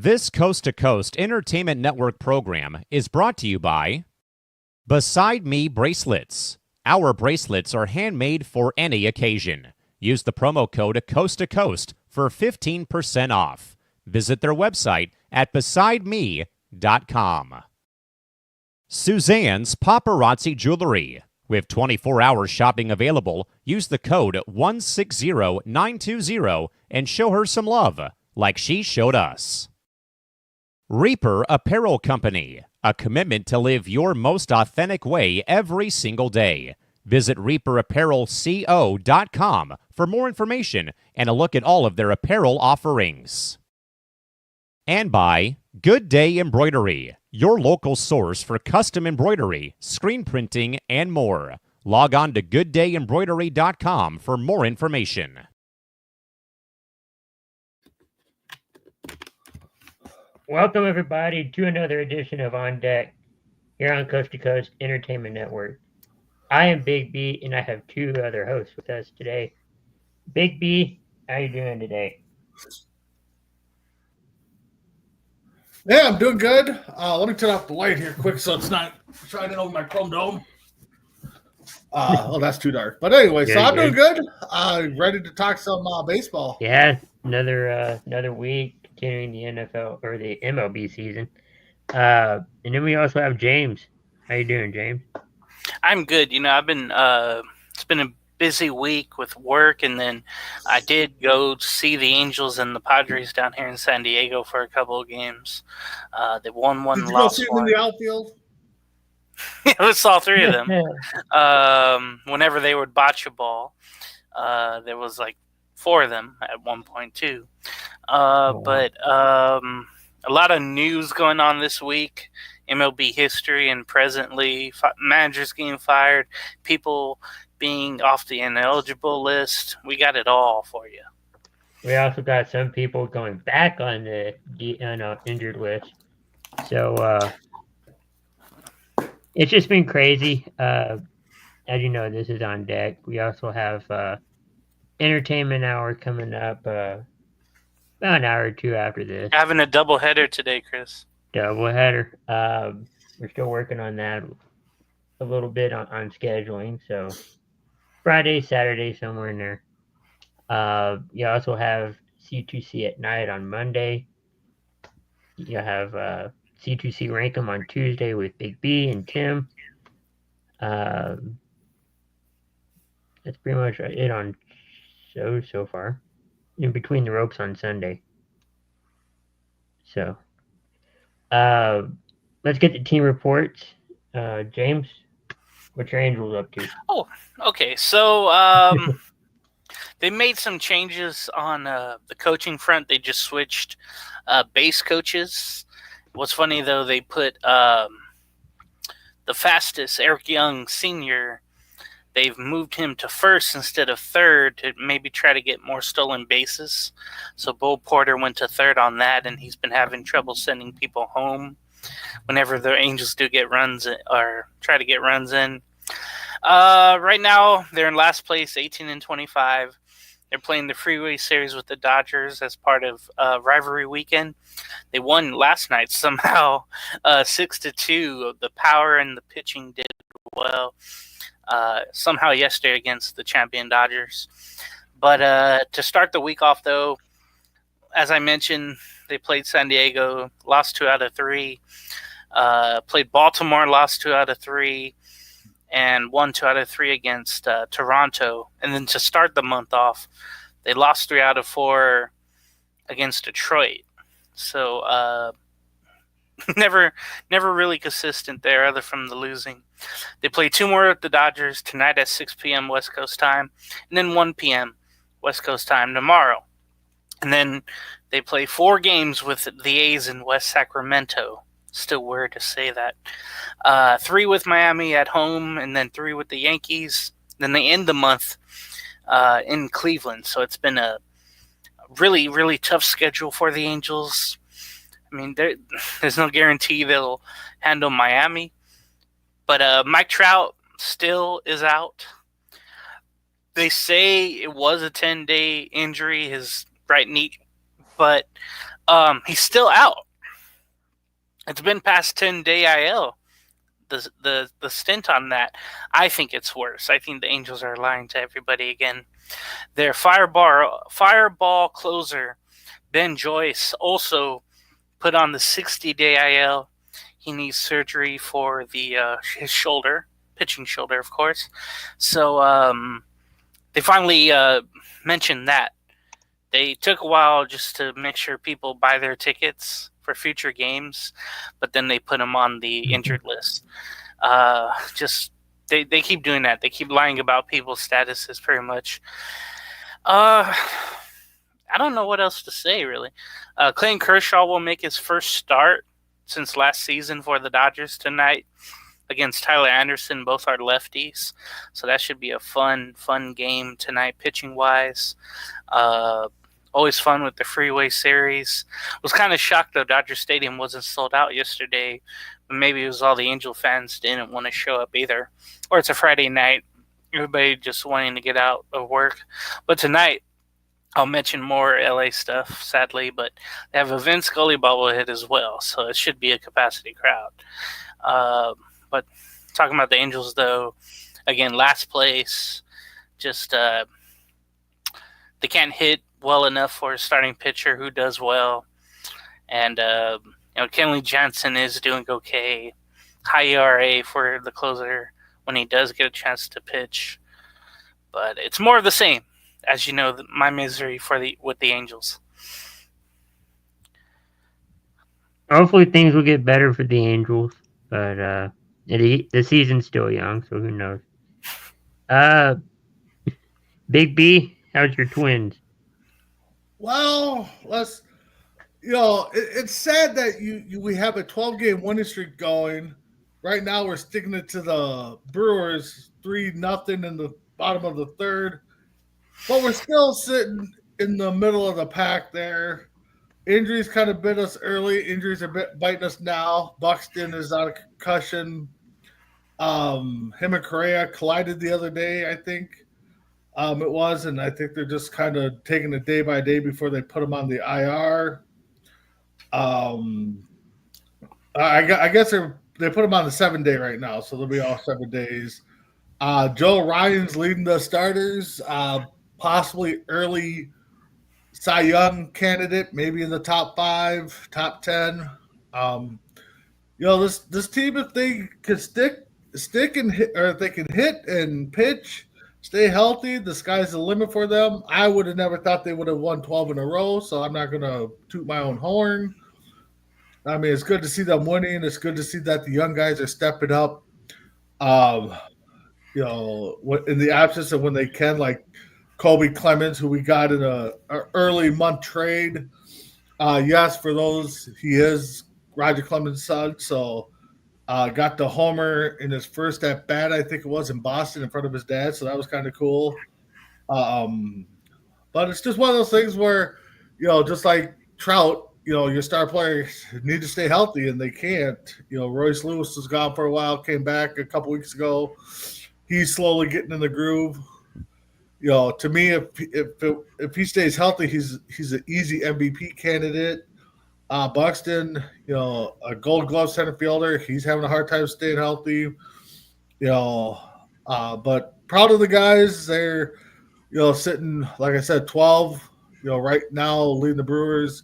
This Coast to Coast Entertainment Network program is brought to you by Beside Me Bracelets. Our bracelets are handmade for any occasion. Use the promo code Coast to Coast for 15% off. Visit their website at besideme.com. Suzanne's Paparazzi Jewelry. With 24-hour shopping available, use the code 160920 and show her some love, like she showed us. Reaper Apparel Company, a commitment to live your most authentic way every single day. Visit reaperapparelco.com for more information and a look at all of their apparel offerings. And by Good Day Embroidery, your local source for custom embroidery, screen printing, and more. Log on to gooddayembroidery.com for more information. Welcome, everybody, to another edition of On Deck here on Coast to Coast Entertainment Network. I am Big B, and I have two other hosts with us today. Big B, how you doing today? Yeah, I'm doing good. Let me turn off the light here quick so it's not shining over my Chrome Dome. Oh, that's too dark. But anyway, so I'm doing good. Ready to talk some baseball. Yeah, another week continuing the NFL or the MLB season. And then we also have James. How you doing, James? I'm good. I've been it's been a busy week with work, and then I did go see the Angels and the Padres down here in San Diego for a couple of games. They won one, Did you lost go see one. them in the outfield? I saw three of them. Whenever they would botch a ball, there was like four of them at one point too. But a lot of news going on this week. MLB history and presently, managers getting fired, people being off the ineligible list. We got it all for you. We also got some people going back on the injured list. So it's just been crazy. As you know, this is On Deck. We also have Entertainment Hour coming up about an hour or two after this. Having a double header today, Chris. Doubleheader. We're still working on that a little bit on scheduling. So Friday, Saturday, somewhere in there. You also have C2C at night on Monday. You have C2C Rankum on Tuesday with Big B and Tim. That's pretty much it on shows so far. In between the ropes on Sunday. So let's get the team reports. James, what's your Angels up to? Oh, okay. So they made some changes on the coaching front. They just switched base coaches. What's funny, though, they put the fastest, Eric Young Sr., they've moved him to first instead of third to maybe try to get more stolen bases. So Bo Porter went to third on that, and he's been having trouble sending people home whenever the Angels do get runs or try to get runs in. Right now, they're in last place, 18-25. They're playing the Freeway Series with the Dodgers as part of rivalry weekend. They won last night somehow, 6-2. The power and the pitching did well. Somehow yesterday against the champion Dodgers. But to start the week off, though, as I mentioned, they played San Diego, lost 2 out of 3. Played Baltimore, lost 2 out of 3. And won 2 out of 3 against Toronto. And then to start the month off, they lost 3 out of 4 against Detroit. So never really consistent there other from the losing. They play 2 more with the Dodgers tonight at 6 p.m. West Coast time, and then 1 p.m. West Coast time tomorrow. And then they play 4 games with the A's in West Sacramento. Still weird to say that. 3 with Miami at home, and then 3 with the Yankees. Then they end the month in Cleveland. So it's been a really, really tough schedule for the Angels. I mean, there's no guarantee they'll handle Miami. But Mike Trout still is out. They say it was a 10-day injury, his right knee but he's still out. It's been past 10-day IL. The stint on that, I think it's worse. I think the Angels are lying to everybody again. Their fireball closer, Ben Joyce, also put on the 60-day IL. He needs surgery for his shoulder, pitching shoulder, of course. So they finally mentioned that. They took a while just to make sure people buy their tickets for future games, but then they put him on the injured list. They keep doing that. They keep lying about people's statuses pretty much. I don't know what else to say, really. Clayton Kershaw will make his first start since last season for the Dodgers tonight against Tyler Anderson. Both are lefties, so that should be a fun game tonight, pitching-wise. Always fun with the Freeway Series. Was kind of shocked, though, Dodger Stadium wasn't sold out yesterday. But maybe it was all the Angel fans didn't want to show up either. Or it's a Friday night. Everybody just wanting to get out of work. But tonight, I'll mention more LA stuff, sadly. But they have a Vince Scully bobblehead as well. So it should be a capacity crowd. But talking about the Angels, though, again, last place. Just they can't hit well enough for a starting pitcher who does well. And, Kenley Jansen is doing okay. High ERA for the closer when he does get a chance to pitch. But it's more of the same, as you know, my misery with the Angels. Hopefully things will get better for the Angels, but the season's still young, so who knows. Big B, how's your Twins? Well, it's sad that we have a 12-game winning streak going. Right now, we're sticking it to the Brewers 3-0 in the bottom of the third, but we're still sitting in the middle of the pack there. Injuries kind of bit us early. Injuries are biting us now. Buxton is on a concussion. Him and Correa collided the other day, I think. It was, and I think they're just kind of taking it day by day before they put him on the IR. I guess they put him on the 7-day right now, so they'll be all 7 days. Joe Ryan's leading the starters, possibly early Cy Young candidate, maybe in the top 5, top 10. This team, if they could stick and hit, or if they can hit and pitch, stay healthy, the sky's the limit for them. I would have never thought they would have won 12 in a row, so I'm not going to toot my own horn. I mean, it's good to see them winning. It's good to see that the young guys are stepping up. In the absence of when they can, like Kobe Clemens, who we got in a early month trade. Yes, for those, he is Roger Clemens' son, so got the homer in his first at bat, I think it was, in Boston in front of his dad, so that was kind of cool. But it's just one of those things where, just like Trout, your star players need to stay healthy, and they can't. Royce Lewis was gone for a while, came back a couple weeks ago. He's slowly getting in the groove. To me, if he stays healthy, he's an easy MVP candidate. Buxton, a Gold Glove center fielder, he's having a hard time staying healthy. But proud of the guys. They're, sitting, like I said, 12. Right now leading the Brewers.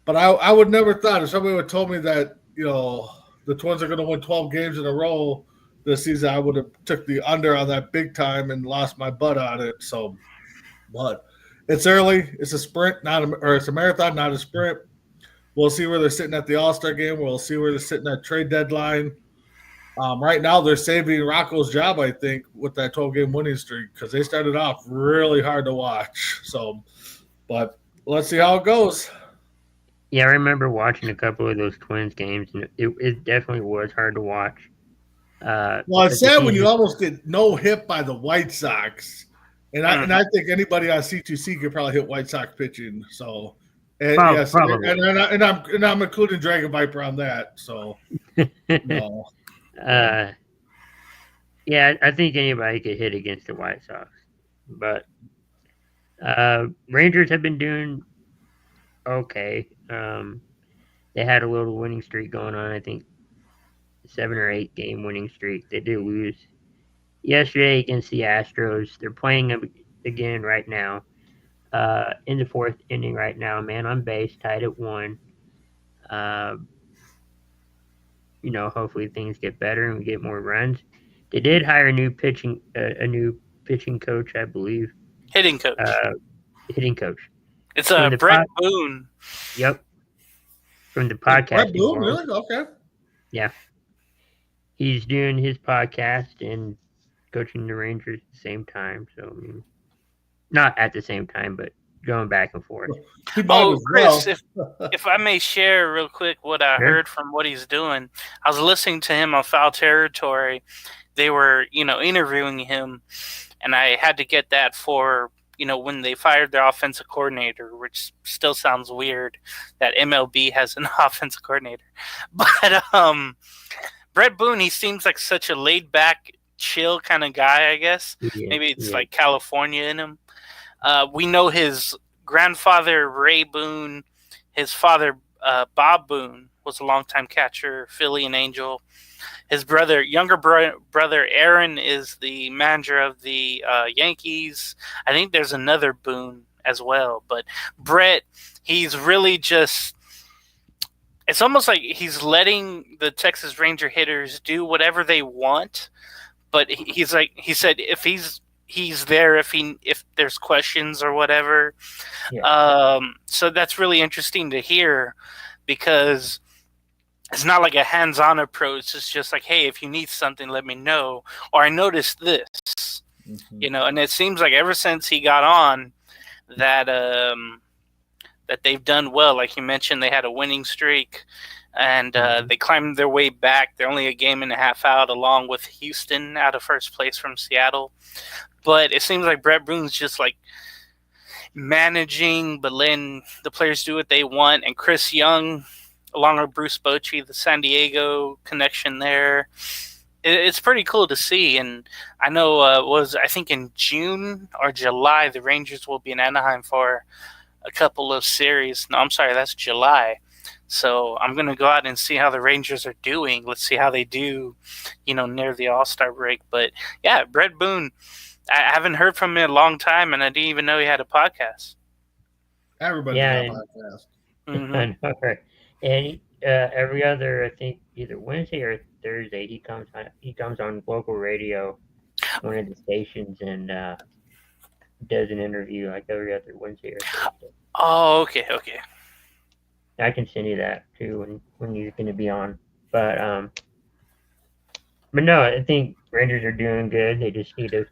But I would never thought, if somebody would have told me that, the Twins are going to win 12 games in a row this season, I would have took the under on that big time and lost my butt on it. So, but it's early. It's a sprint, it's a marathon, not a sprint. We'll see where they're sitting at the All-Star game. We'll see where they're sitting at trade deadline. Right now, they're saving Rocco's job, I think, with that 12-game winning streak, because they started off really hard to watch. So, but let's see how it goes. Yeah, I remember watching a couple of those Twins games, and it definitely was hard to watch. Well, it's sad when you almost get no hit by the White Sox, and I think anybody on C2C could probably hit White Sox pitching. So, and yes, and I'm including Dragon Viper on that. So, no. Yeah, I think anybody could hit against the White Sox, but Rangers have been doing okay. They had a little winning streak going on. I think 7 or 8 game winning streak. They did lose yesterday against the Astros. They're playing again right now. In the 4th inning right now. Man on base, tied at 1. Uh, hopefully things get better and we get more runs. They did hire a new pitching coach, I believe. Hitting coach. Hitting coach. It's Brett Boone. Yep. From the podcasting Brett Boone, world. really? Okay. Yeah. He's doing his podcast and coaching the Rangers at the same time. So, I mean, not at the same time, but going back and forth. Chris, if I may share real quick what I heard from what he's doing. I was listening to him on Foul Territory. They were, interviewing him, and I had to get that for, when they fired their offensive coordinator, which still sounds weird that MLB has an offensive coordinator. But Brett Boone, he seems like such a laid-back, chill kind of guy, I guess. Maybe it's like California in him. We know his grandfather, Ray Boone, his father, Bob Boone, was a longtime catcher, Philly and Angel. His younger brother, Aaron, is the manager of the Yankees. I think there's another Boone as well. But Brett, he's really just... It's almost like he's letting the Texas Ranger hitters do whatever they want. But he said if he's there if there's questions or whatever. Yeah. So that's really interesting to hear because it's not like a hands-on approach. It's just like, hey, if you need something, let me know. Or I noticed this, and it seems like ever since he got on that that they've done well. Like you mentioned, they had a winning streak and they climbed their way back. They're only a game and a half out along with Houston out of first place from Seattle. But it seems like Brett Boone's just like managing, but letting the players do what they want. And Chris Young, along with Bruce Bochy, the San Diego connection there. It's pretty cool to see. And I know I think in June or July, the Rangers will be in Anaheim for a couple of series. No, I'm sorry, that's July. So I'm going to go out and see how the Rangers are doing. Let's see how they do, near the All-Star break. But yeah, Brett Boone, I haven't heard from him in a long time, and I didn't even know he had a podcast. Everybody's got a podcast. Mm-hmm. I know, right? And every other, I think, either Wednesday or Thursday, he comes on local radio, one of the stations, and does an interview like every other Wednesday or Thursday. Oh, okay. I can send you that too when he's going to be on. But no, I think Rangers are doing good. They just need to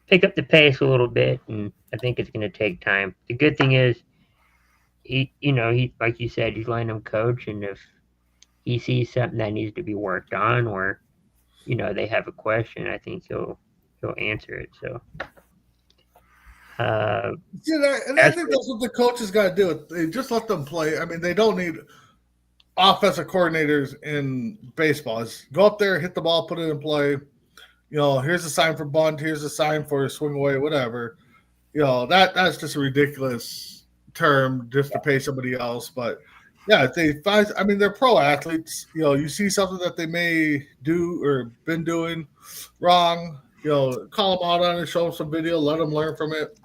pick up the pace a little bit, and I think it's going to take time. The good thing is, he like you said, he's letting them coach, and if he sees something that needs to be worked on, or they have a question, I think he'll answer it. So. I think that's what the coaches got to do. They just let them play. I mean, they don't need offensive coordinators in baseball. Just go up there, hit the ball, put it in play. Here's a sign for bunt. Here's a sign for swing away, whatever. That's just a ridiculous term just to pay somebody else. But yeah, if they find, I mean, they're pro athletes. You see something that they may do or been doing wrong. Call them out on it, show them some video, let them learn from it.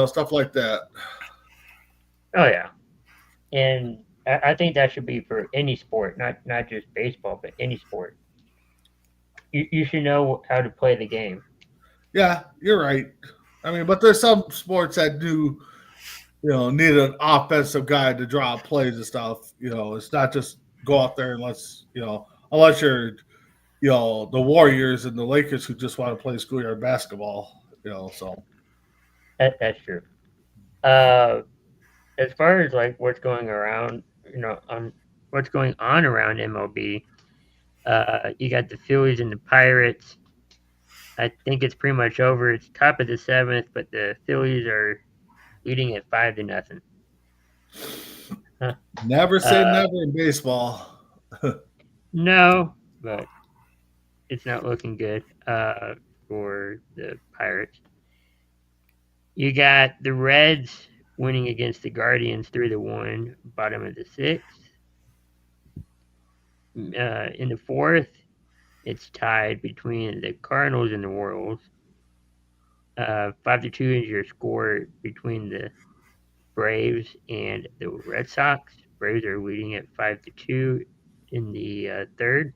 Stuff like that. Oh yeah, and I think that should be for any sport, not just baseball, but any sport. You should know how to play the game. Yeah, you're right. I mean, but there's some sports that do, need an offensive guy to draw plays and stuff. It's not just go out there unless you're, the Warriors and the Lakers who just want to play schoolyard basketball. So. That's true. As far as like what's going around, what's going on around MLB, you got the Phillies and the Pirates. I think it's pretty much over. It's top of the 7th, but the Phillies are leading at 5-0. Never say never in baseball. No, but it's not looking good for the Pirates. You got the Reds winning against the Guardians 3-1, bottom of the sixth. In the fourth, it's tied between the Cardinals and the Royals. 5-2 is your score between the Braves and the Red Sox. Braves are leading at 5-2 in the third.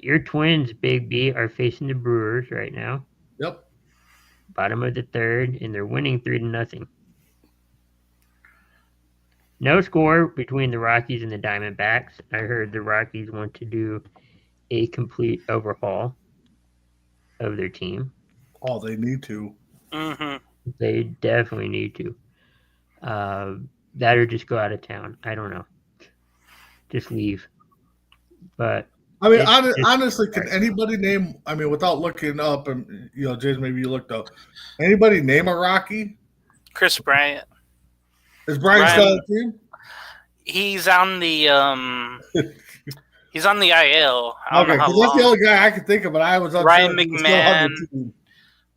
Your Twins, Big B, are facing the Brewers right now. Yep. Bottom of the third, and they're winning 3-0. No score between the Rockies and the Diamondbacks. I heard the Rockies want to do a complete overhaul of their team. Oh, they need to. Mm-hmm. They definitely need to. That or just go out of town. I don't know. Just leave. But I mean, it's just- honestly, can anybody name? I mean, without looking up, and James, maybe you looked up. Anybody name a Rocky? Chris Bryant. Is Brian still on the team? He's on the he's on the IL. I don't Okay, know how because that's the long. only guy I could think of, but I was Ryan unsure if he was still on the McMahon. team.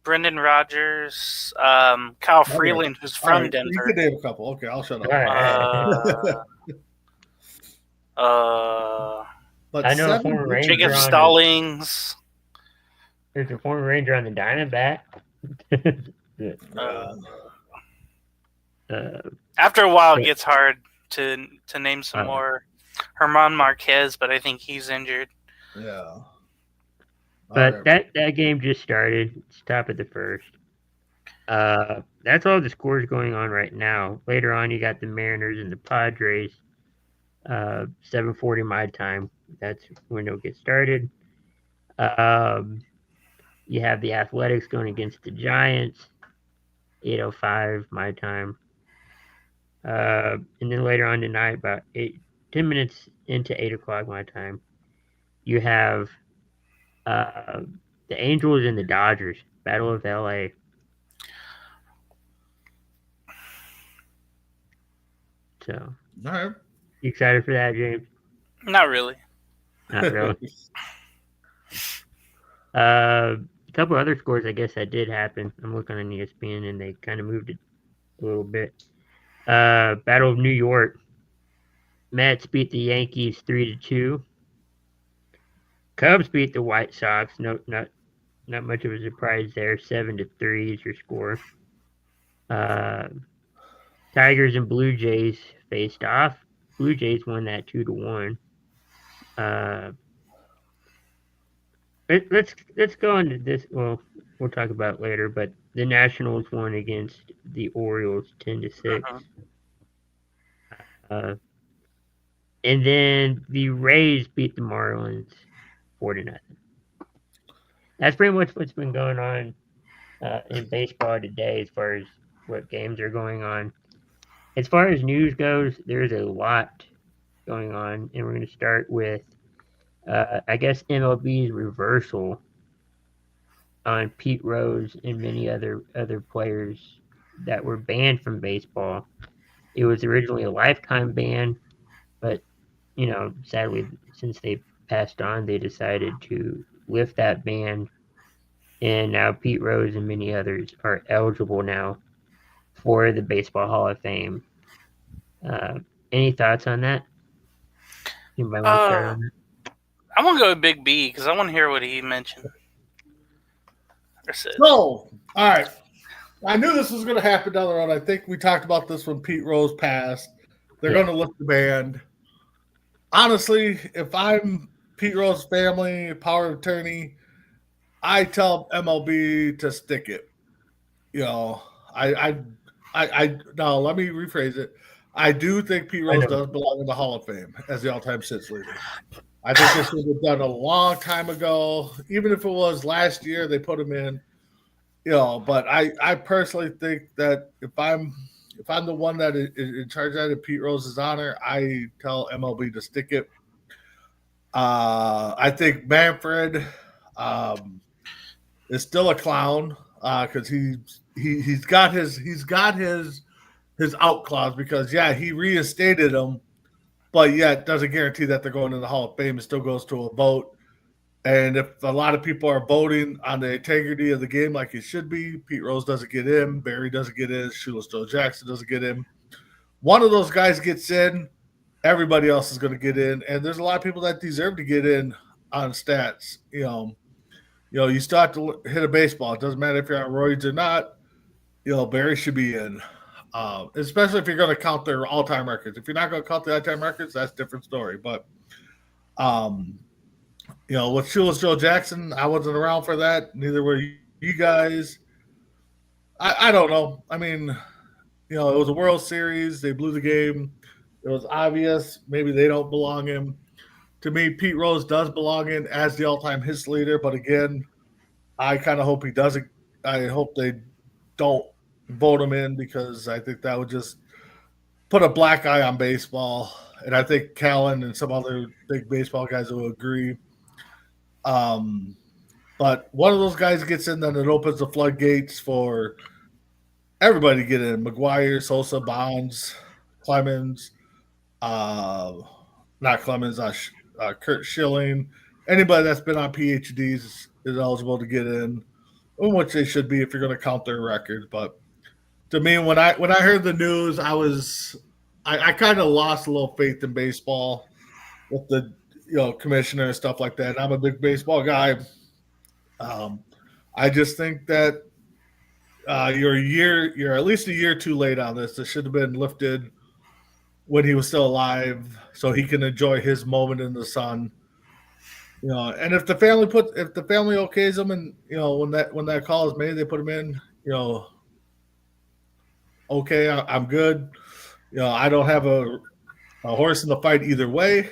Brendan Rodgers, Kyle Freeland, who's All from right, you Denver. could name a couple. Okay, I'll shut up. All right. But I know a 7 former Ranger Jacob on the- Stallings. There's a former Ranger on the Diamondback. After a while, it Yeah. gets hard to name some more. Herman Marquez, but I think he's injured. Yeah. But All right. that game just started. It's top of the first. That's all the scores going on right now. Later on, you got the Mariners and the Padres. 7:40 my time. That's when it'll get started. You have the Athletics going against the Giants. 8:05 my time. And then later on tonight, about 10 minutes into 8 o'clock my time, you have the Angels and the Dodgers, Battle of LA. So, All right. you excited for that, James? Not really. Not really. A couple other scores, I guess, that did happen. I'm looking on ESPN, and they kind of moved it a little bit. Battle of New York. Mets beat the Yankees 3-2. Cubs beat the White Sox. No, not much of a surprise there. 7-3 is your score. Tigers and Blue Jays faced off. Blue Jays won that 2-1. Let's go into this. Well, we'll talk about it later. But the Nationals won against the Orioles 10-6. And then the Rays beat the Marlins 4-0. That's pretty much what's been going on in baseball today as far as what games are going on. As far as news goes, there's a lot going on, and we're going to start with, I guess, MLB's reversal on Pete Rose and many other players that were banned from baseball. It was originally a lifetime ban, but sadly, since they passed on, they decided to lift that ban, and now Pete Rose and many others are eligible now for the Baseball Hall of Fame. Any thoughts on that? Anybody want to start on that? I'm gonna go with Big B because I want to hear what he mentioned or said. So, all right. I knew this was going to happen down the road. I think we talked about this when Pete Rose passed. They're going to lift the ban. Honestly, if I'm Pete Rose's family, power of attorney, I tell MLB to stick it. Now let me rephrase it. I do think Pete Rose does belong in the Hall of Fame as the all-time sits leader. I think this was done a long time ago. Even if it was last year, they put him in. But I personally think that if I'm the one that is in charge of that in Pete Rose's honor, I tell MLB to stick it. I think Manfred is still a clown because he's got his out clause because he reinstated him, but yet doesn't guarantee that they're going to the Hall of Fame. It still goes to a vote. And if a lot of people are voting on the integrity of the game like it should be, Pete Rose doesn't get in, Barry doesn't get in, Shoeless Joe Jackson doesn't get in. One of those guys gets in, everybody else is going to get in. And there's a lot of people that deserve to get in on stats. You still have to hit a baseball. It doesn't matter if you're on roids or not. Barry should be in, especially if you're going to count their all-time records. If you're not going to count the all-time records, that's a different story. But, with Shoeless Joe Jackson, I wasn't around for that. Neither were you guys. I don't know. I mean, it was a World Series. They blew the game. It was obvious. Maybe they don't belong in. To me, Pete Rose does belong in as the all-time hits leader. But again, I kind of hope he doesn't. I hope they don't vote him in because I think that would just put a black eye on baseball. And I think Callen and some other big baseball guys will agree. But one of those guys gets in, then it opens the floodgates for everybody to get in. McGuire, Sosa, Bonds, Clemens, not Clemens, Kurt Schilling. Anybody that's been on PhDs is eligible to get in, which they should be if you're going to count their records. But to me, when I heard the news, I kind of lost a little faith in baseball with the commissioner and stuff like that. I'm a big baseball guy. I just think that you're at least a year too late on this. It should have been lifted when he was still alive, so he can enjoy his moment in the sun. And if the family okays him, and when that call is made, they put him in. Okay, I'm good. I don't have a horse in the fight either way,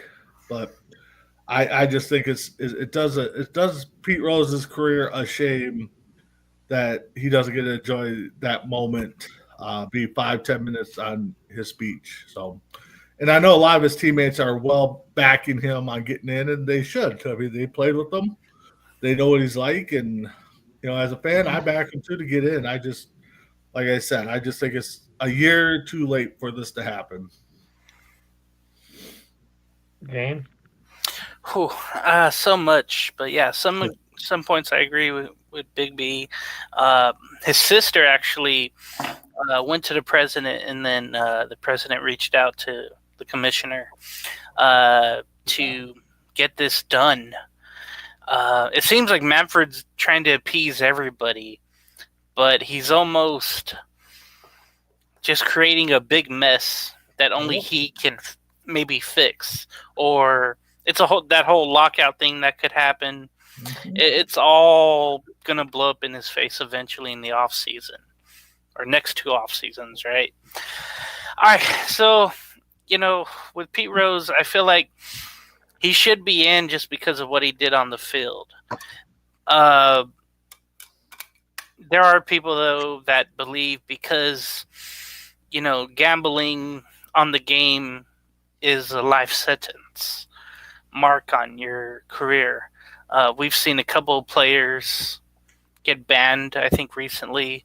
but I just think it does Pete Rose's career a shame that he doesn't get to enjoy that moment, be 5-10 minutes on his speech. So, and I know a lot of his teammates are well backing him on getting in, and they should. I mean, they played with him, they know what he's like, and as a fan, I back him too to get in. I just, like I said, I just think it's a year too late for this to happen. James? So much, but yeah, some points I agree with Big B. His sister actually went to the president, and then the president reached out to the commissioner to get this done. It seems like Manfred's trying to appease everybody, but he's almost just creating a big mess that only he can maybe fix, or it's that whole lockout thing that could happen. Mm-hmm. It's all gonna blow up in his face eventually in the off season, or next 2 off seasons, right? All right, so with Pete Rose, I feel like he should be in just because of what he did on the field. There are people though that believe because gambling on the game is a life sentence, mark on your career. We've seen a couple of players get banned, I think recently.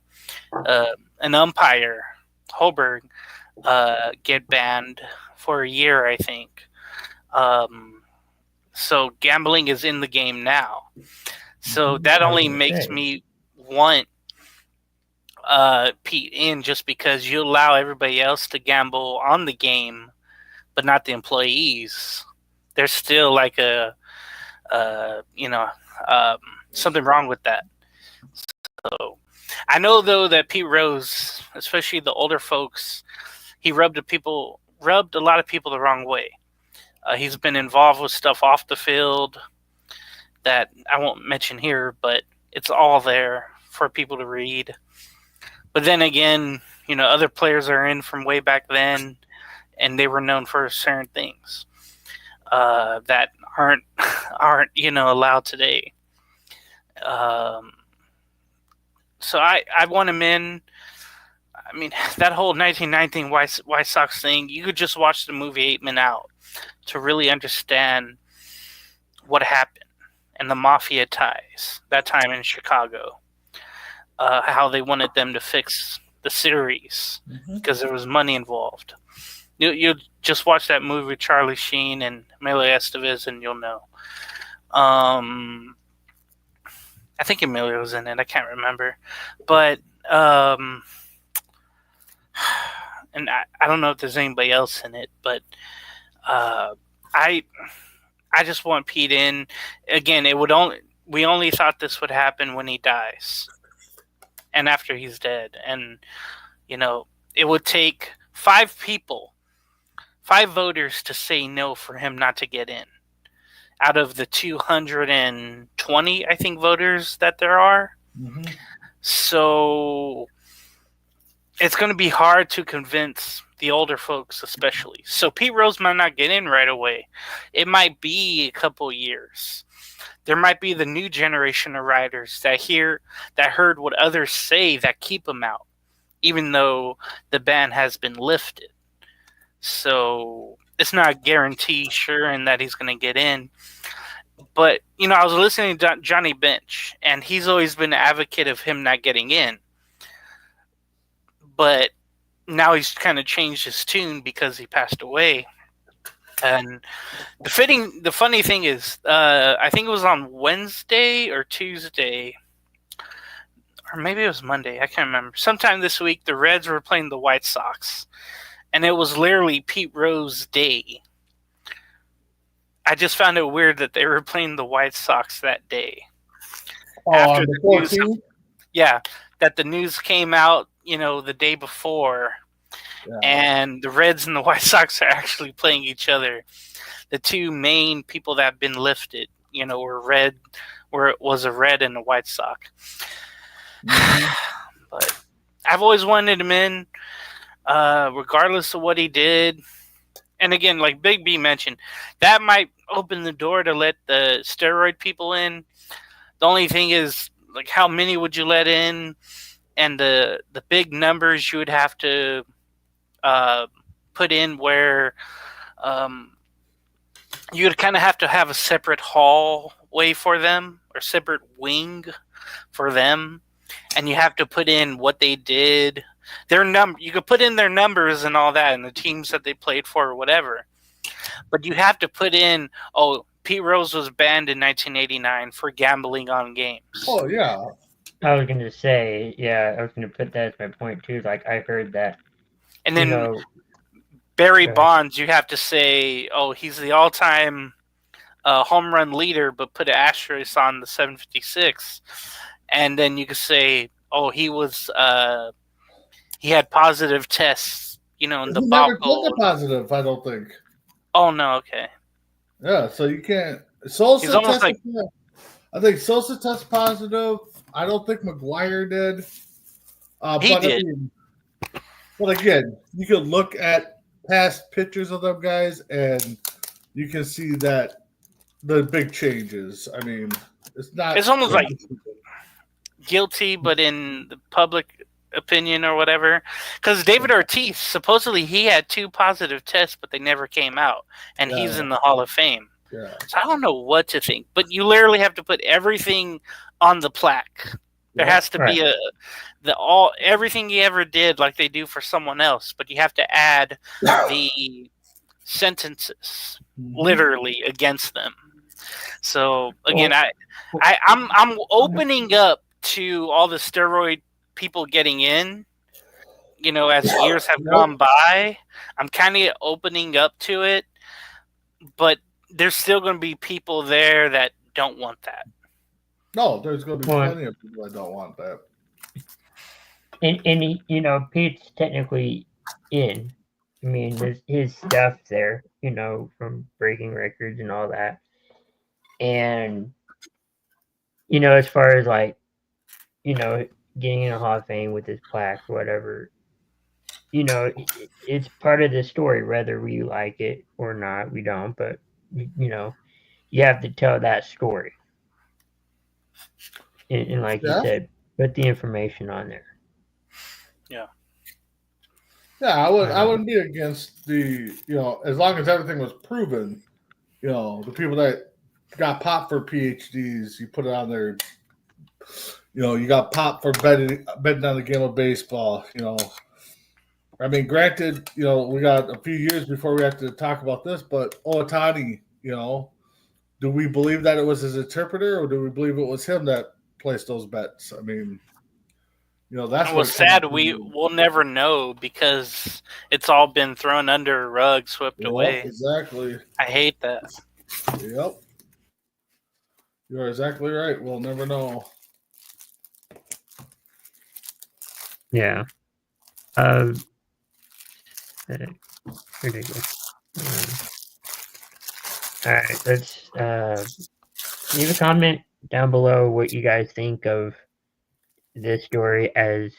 An umpire, Holberg, get banned for a year, I think. So gambling is in the game now. So that only makes me want Pete in, just because you allow everybody else to gamble on the game, but not the employees. There's still like something wrong with that. So I know though that Pete Rose, especially the older folks, he rubbed a lot of people the wrong way. He's been involved with stuff off the field that I won't mention here, but it's all there for people to read. But then again, other players are in from way back then, and they were known for certain things that aren't allowed today. So I want him in. I mean, that whole 1919 White Sox thing, you could just watch the movie 8 Men Out to really understand what happened and the mafia ties that time in Chicago. How they wanted them to fix the series because there was money involved. You just watch that movie with Charlie Sheen and Emilio Estevez, and you'll know. I think Emilio was in it. I can't remember, but and I don't know if there's anybody else in it, but I just want Pete in again. We only thought this would happen when he dies, and after he's dead, and it would take 5 people, 5 voters to say no for him not to get in. Out of the 220, I think, voters that there are. Mm-hmm. So it's going to be hard to convince the older folks, especially. So Pete Rose might not get in right away. It might be a couple years. There might be the new generation of riders that heard what others say that keep him out, even though the ban has been lifted. So it's not a guarantee, sure, and that he's going to get in. But, I was listening to Johnny Bench, and he's always been an advocate of him not getting in. But now he's kind of changed his tune because he passed away. And the funny thing is, I think it was on Wednesday or Tuesday, or maybe it was Monday, I can't remember. Sometime this week, the Reds were playing the White Sox. And it was literally Pete Rose Day. I just found it weird that they were playing the White Sox that day. After the 14th? Yeah, that the news came out, the day before. Yeah. And the Reds and the White Sox are actually playing each other. The two main people that have been lifted, were red, where it was a Red and a White Sox. Mm-hmm. But I've always wanted him in, regardless of what he did. And again, like Big B mentioned, that might open the door to let the steroid people in. The only thing is, like, how many would you let in? And the big numbers you would have to put in where you would kind of have to have a separate hallway for them or separate wing for them. And you have to put in what they did. You could put in their numbers and all that and the teams that they played for or whatever. But you have to put in, Pete Rose was banned in 1989 for gambling on games. Oh, yeah. I was going to say, I was going to put that as my point, too. Like, I heard that. And then Barry Bonds, you have to say, he's the all-time home run leader, but put an asterisk on the 756. And then you could say, he was... he had positive tests, in the ball. Never took a positive, I don't think. Oh, no, okay. Yeah, so you can't. Sosa tested. I think Sosa tested positive. I don't think McGuire did. He did. But again, you can look at past pictures of them guys, and you can see that the big changes. I mean, it's not. It's almost like guilty, but in the public opinion or whatever. Because David Ortiz, supposedly he had 2 positive tests, but they never came out, and he's in the Hall of Fame. Yeah. So I don't know what to think, but you literally have to put everything on the plaque. There has to be everything he ever did, like they do for someone else, but you have to add the sentences literally against them. So again, I'm opening up to all the steroid people getting in. As years have gone by, I'm kind of opening up to it, but there's still going to be people there that don't want that. No, there's going to be plenty of people that don't want that. And Pete's technically in. I mean, there's his stuff there, from breaking records and all that. And, as far as like, getting in a Hall of Fame with his plaque or whatever, it's part of the story, whether we like it or not. We don't, but, you have to tell that story. And like you said, put the information on there. Yeah. Yeah, I wouldn't be against the, as long as everything was proven, the people that got popped for PhDs, you put it on there. You got popped for betting on the game of baseball. I mean, granted, we got a few years before we have to talk about this, but Ohtani, do we believe that it was his interpreter, or do we believe it was him that placed those bets? I mean, that's It was sad. We'll never know because it's all been thrown under a rug, swept away. Exactly. I hate that. Yep. You're exactly right. We'll never know. Yeah. Ridiculous. All right, let's leave a comment down below what you guys think of this story as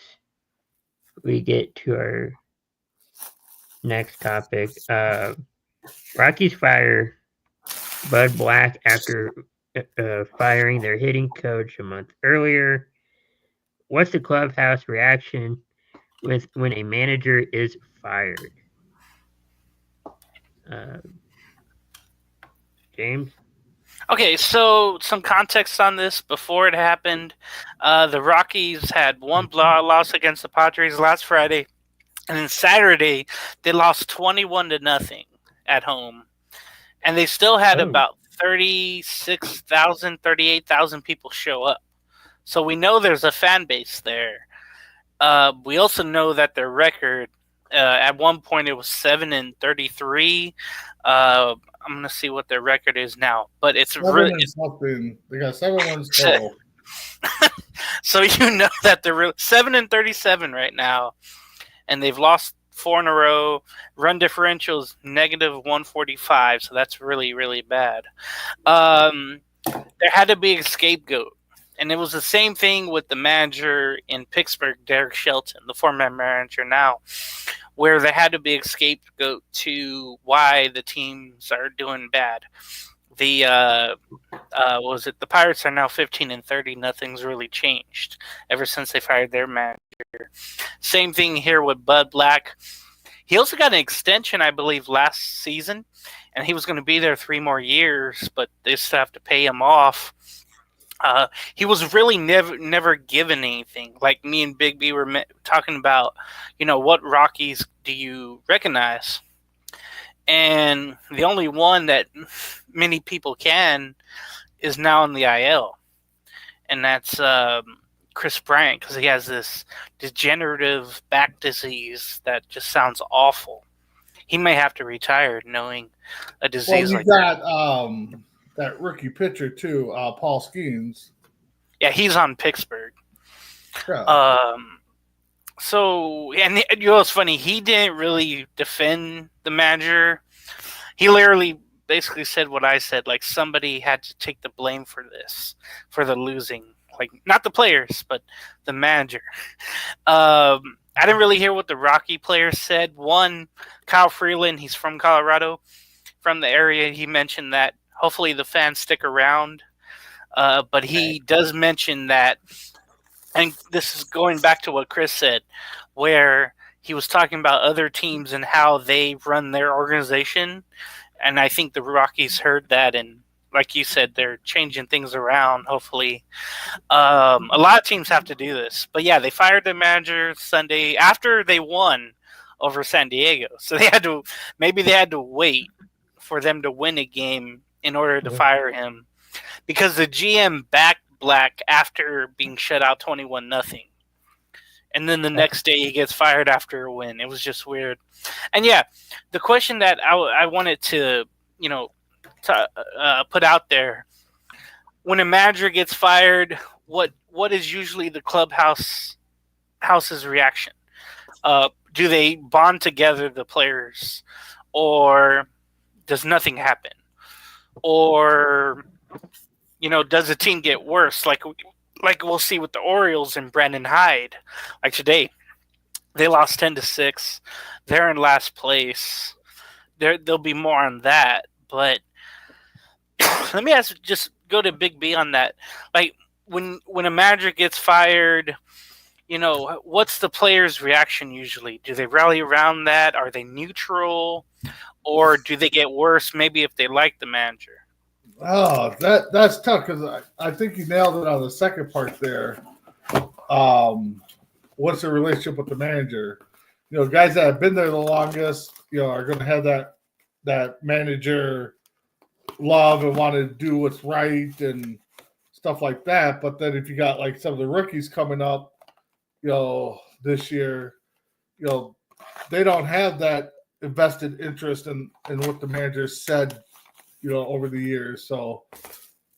we get to our next topic. Rockies fire Bud Black after firing their hitting coach a month earlier. What's the clubhouse reaction when a manager is fired? James? Okay, so some context on this. Before it happened, the Rockies had one loss against the Padres last Friday, and then Saturday they lost 21-0 at home, and they still had about 36,000, 38,000 people show up. So we know there's a fan base there. We also know that their record at one point it was 7-33. I'm gonna see what their record is now, but it's really something. They got 7 wins total. So that they're 7-37 right now, and they've lost 4 in a row. Run differentials -145, so that's really, really bad. There had to be a scapegoat, and it was the same thing with the manager in Pittsburgh, Derek Shelton, the former manager now, where there had to be a scapegoat to why the teams are doing bad. The the Pirates are now 15-30. Nothing's really changed ever since they fired their manager. Same thing here with Bud Black. He also got an extension, I believe, last season, and he was going to be there 3 more years, but they still have to pay him off. He was really never given anything. Like me and Big B were talking about, what Rockies do you recognize? And the only one that many people can is now in the IL. And that's Chris Bryant, because he has this degenerative back disease that just sounds awful. He may have to retire knowing a disease like that. That rookie pitcher too, Paul Skeens. Yeah, he's on Pittsburgh. Yeah. So, and it's funny, he didn't really defend the manager. He literally basically said what I said, like somebody had to take the blame for this, for the losing. Like, not the players, but the manager. I didn't really hear what the Rocky players said. One, Kyle Freeland, he's from Colorado, from the area. He mentioned that hopefully the fans stick around. But he does mention that, and this is going back to what Chris said, where he was talking about other teams and how they run their organization. And I think the Rockies heard that, and like you said, they're changing things around, hopefully. A lot of teams have to do this. But yeah, they fired their manager Sunday after they won over San Diego. So they had to wait for them to win a game in order to fire him, because the GM backed Black after being shut out 21-0. And then the next day he gets fired after a win. It was just weird. And yeah, the question that I wanted to, put out there, when a manager gets fired, what is usually the house's reaction? Do they bond together, the players, or does nothing happen? Or, does the team get worse? Like we'll see with the Orioles and Brandon Hyde. Like today, they lost 10-6. They're in last place. There'll be more on that. But let me just go to Big B on that. Like when a manager gets fired, what's the players' reaction usually? Do they rally around that? Are they neutral? Or do they get worse maybe if they like the manager? Oh, that's tough, because I think you nailed it on the second part there. What's the relationship with the manager? Guys that have been there the longest, are going to have that manager love and want to do what's right and stuff like that. But then if you got like some of the rookies coming up, this year, they don't have that invested interest in what the managers said, over the years. So,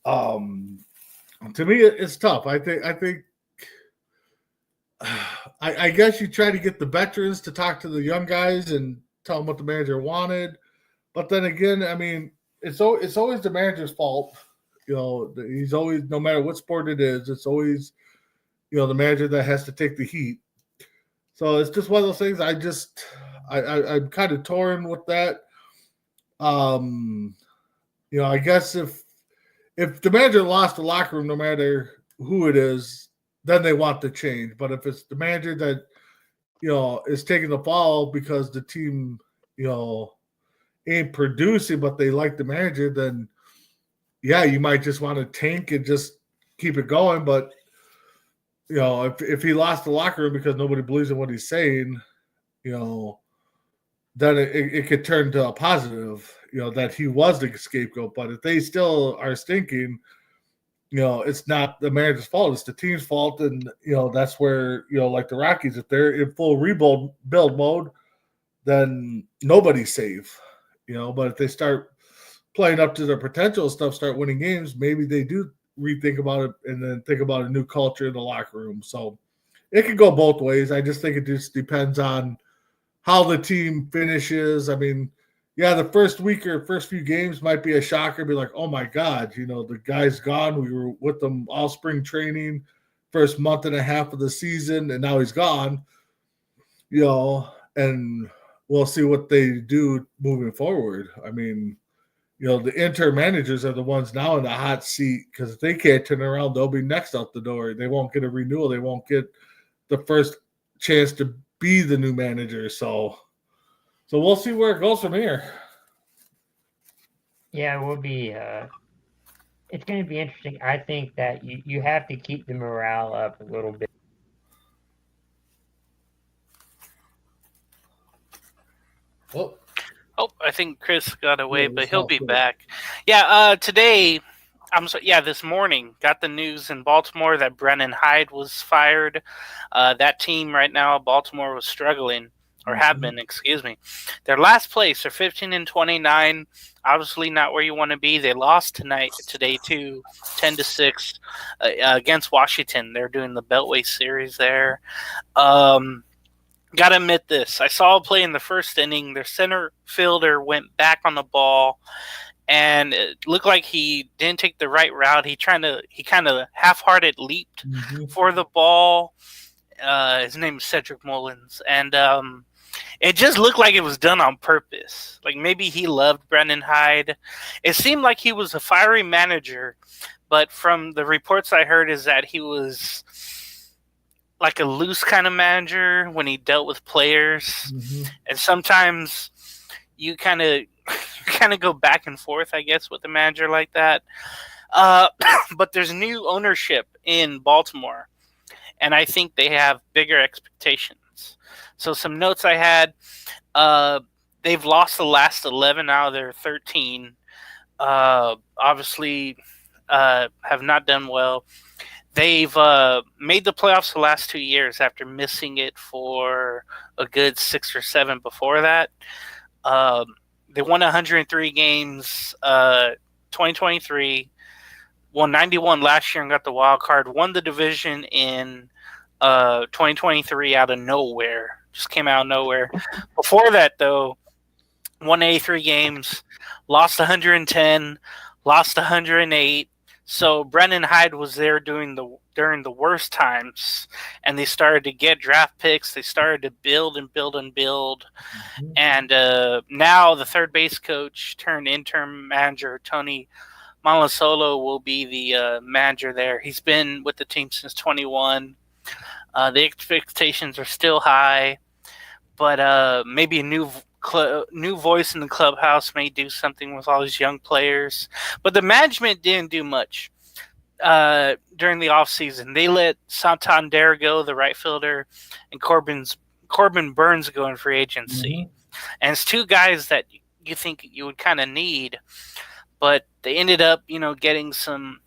to me, it's tough. I think I guess you try to get the veterans to talk to the young guys and tell them what the manager wanted. But then again, I mean, it's always the manager's fault. He's always, no matter what sport it is, it's always, the manager that has to take the heat. So it's just one of those things. I'm kind of torn with that. I guess if the manager lost the locker room, no matter who it is, then they want to change. But if it's the manager that, is taking the fall because the team, ain't producing, but they like the manager, then yeah, you might just want to tank and just keep it going. But if he lost the locker room because nobody believes in what he's saying, then it could turn to a positive, that he was the scapegoat. But if they still are stinking, it's not the manager's fault; it's the team's fault, and that's where like the Rockies, if they're in full rebuild mode, then nobody's safe. But if they start playing up to their potential, start winning games, maybe they do rethink about it and then think about a new culture in the locker room. So it could go both ways. I just think it just depends on how the team finishes. I mean, yeah, the first week or first few games might be a shocker, be like, oh my God, the guy's gone. We were with them all spring training, first month and a half of the season, and now he's gone. And we'll see what they do moving forward. I mean, the interim managers are the ones now in the hot seat because if they can't turn around, they'll be next out the door. They won't get a renewal. They won't get the first chance to be the new manager. So we'll see where it goes from here. Yeah, it will be. It's going to be interesting. I think that you have to keep the morale up a little bit. Oh, I think Chris got away, but he'll be back. Yeah, today, this morning, got the news in Baltimore that Brennan Hyde was fired. That team right now, Baltimore, was struggling, or have been, excuse me. They're last place. They're 15-29. Obviously not where you want to be. They lost today too, 10-6 against Washington. They're doing the Beltway series there. Gotta admit this. I saw a play in the first inning. Their center fielder went back on the ball, and it looked like he didn't take the right route. He kind of half-hearted leaped for the ball. His name is Cedric Mullins, and it just looked like it was done on purpose. Like maybe he loved Brendan Hyde. It seemed like he was a fiery manager, but from the reports I heard is that he was like a loose kind of manager when he dealt with players. And sometimes you kind of go back and forth, I guess, with a manager like that. But there's new ownership in Baltimore, and I think they have bigger expectations. So some notes I had, they've lost the last 11 out of their 13. Obviously, have not done well. They've made the playoffs the last 2 years after missing it for a good 6 or 7 before that. They won 103 games 2023, won 91 last year and got the wild card, won the division in 2023 out of nowhere. Just came out of nowhere. Before that, though, won 83 games, lost 110, lost 108. So Brendan Hyde was there during the worst times, and they started to get draft picks. They started to build and build and build. And now the third base coach turned interim manager, Tony Malasolo, will be the manager there. He's been with the team since 21. The expectations are still high, but maybe a new voice in the clubhouse may do something with all these young players. But the management didn't do much during the offseason. They let Santander go, the right fielder, and Corbin Burns go in free agency. And it's two guys that you think you would kind of need. but they ended up, getting some,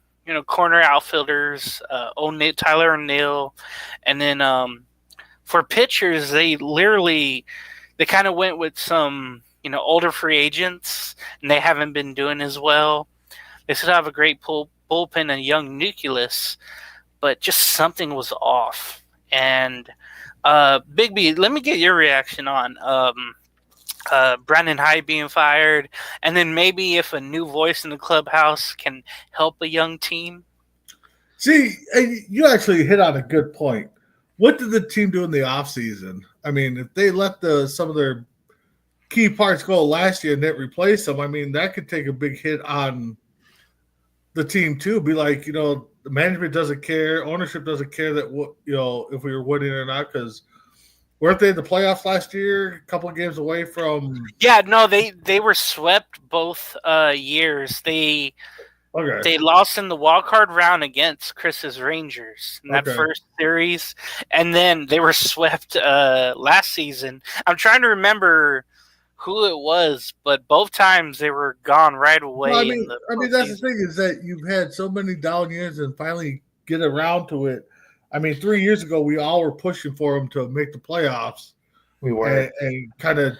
corner outfielders, Tyler O'Neill, and then for pitchers, they kind of went with some, older free agents, and they haven't been doing as well. They still have a great bullpen and young nucleus, but just something was off. And Big B, let me get your reaction on Brandon Hyde being fired, and then maybe if a new voice in the clubhouse can help a young team. See, you actually hit on a good point. What did the team do in the offseason? I mean, if they let some of their key parts go last year and didn't replace them, I mean, that could take a big hit on the team too. Be like, the management doesn't care, ownership doesn't care that if we were winning or not, because weren't they in the playoffs last year? A couple of games away from. Yeah, no, they were swept both years. They lost in the wild card round against Chris's Rangers in that first series, and then they were swept last season. I'm trying to remember who it was, but both times they were gone right away. Well, I mean, that's the thing, is that you've had so many down years and finally get around to it. I mean, 3 years ago, we all were pushing for them to make the playoffs. We were. And kind of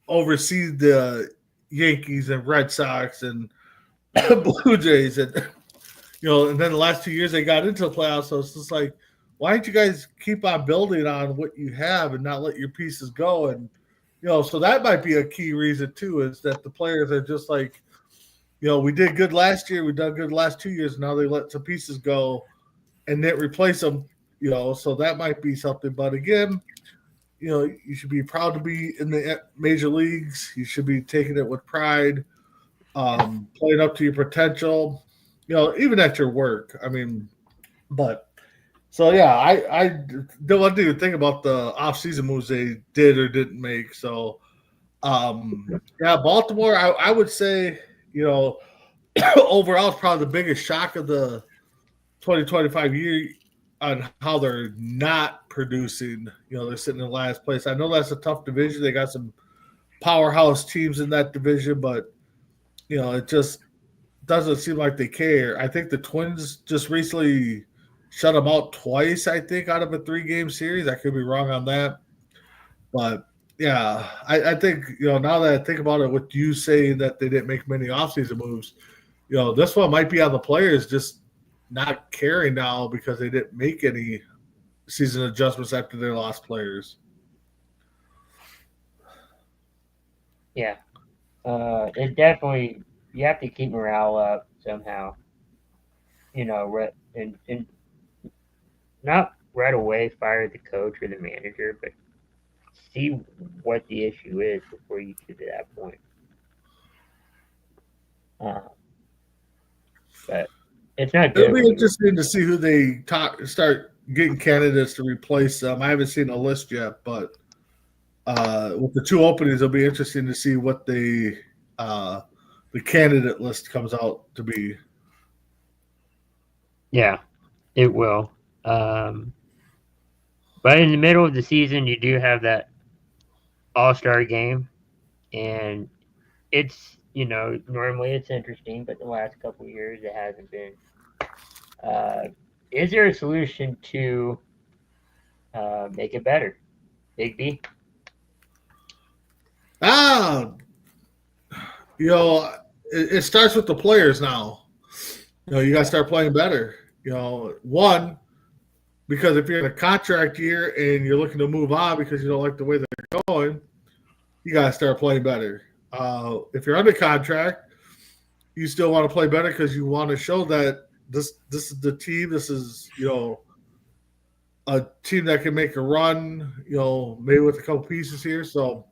oversee the Yankees and Red Sox and Blue Jays. And, and then the last 2 years they got into the playoffs. So it's just like, why don't you guys keep on building on what you have and not let your pieces go? And, so that might be a key reason too, is that the players are just like, we did good last year. We done good the last 2 years. Now they let some pieces go and didn't replace them. So that might be something. But again, you should be proud to be in the major leagues. You should be taking it with pride, playing up to your potential, even at your work. I mean, but so, yeah, I don't even think about the offseason moves they did or didn't make. So, Baltimore, I would say, overall, it's probably the biggest shock of the 2025 year on how they're not producing. They're sitting in last place. I know that's a tough division. They got some powerhouse teams in that division, but it just doesn't seem like they care. I think the Twins just recently shut them out twice, I think, out of a 3-game series. I could be wrong on that. But, yeah, I think, now that I think about it, with you saying that they didn't make many offseason moves, this one might be on the players just not caring now because they didn't make any season adjustments after they lost players. Yeah. It definitely, you have to keep morale up somehow. And not right away fire the coach or the manager, but see what the issue is before you get to that point. But it's not good. It'll be interesting to see who they start getting candidates to replace them. I haven't seen a list yet, but with the 2 openings, it'll be interesting to see what the candidate list comes out to be. Yeah, it will. But in the middle of the season, you do have that All-Star game, and it's, normally it's interesting, but the last couple of years it hasn't been. Is there a solution to make it better? Big B? It starts with the players now. You got to start playing better. One, because if you're in a contract year and you're looking to move on because you don't like the way they're going, you got to start playing better. If you're under contract, you still want to play better because you want to show that this is the team. This is, a team that can make a run, maybe with a couple pieces here. So,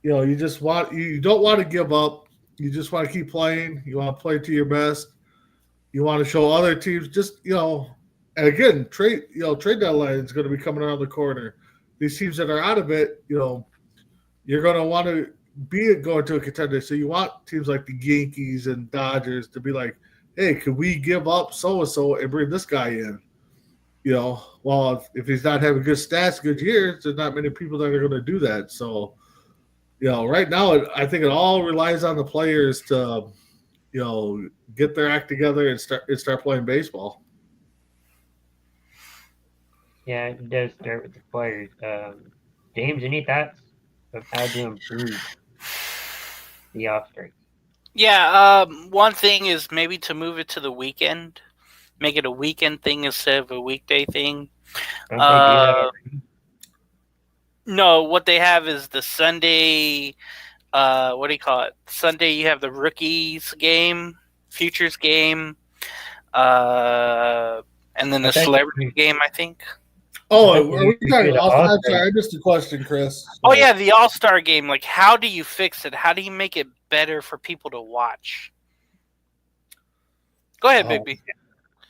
you don't want to give up. You just want to keep playing. You want to play to your best. You want to show other teams and again, trade deadline is going to be coming around the corner. These teams that are out of it, you're going to want to be going to a contender. So you want teams like the Yankees and Dodgers to be like, hey, could we give up so-and-so and bring this guy in? Well, if he's not having good stats, good years, there's not many people that are going to do that. So, right now, I think it all relies on the players to get their act together and start playing baseball. Yeah, it does start with the players. James, any thoughts of how to improve the off strike? Yeah, one thing is maybe to move it to the weekend. Make it a weekend thing instead of a weekday thing. Don't they do that already? No, what they have is the Sunday, what do you call it? Sunday you have the rookies game, futures game, and then the celebrity game, I think. Oh, are we talking? I'm sorry, I missed the question, Chris. Oh yeah, the All-Star game. Like, how do you fix it? How do you make it better for people to watch? Go ahead, Bigby.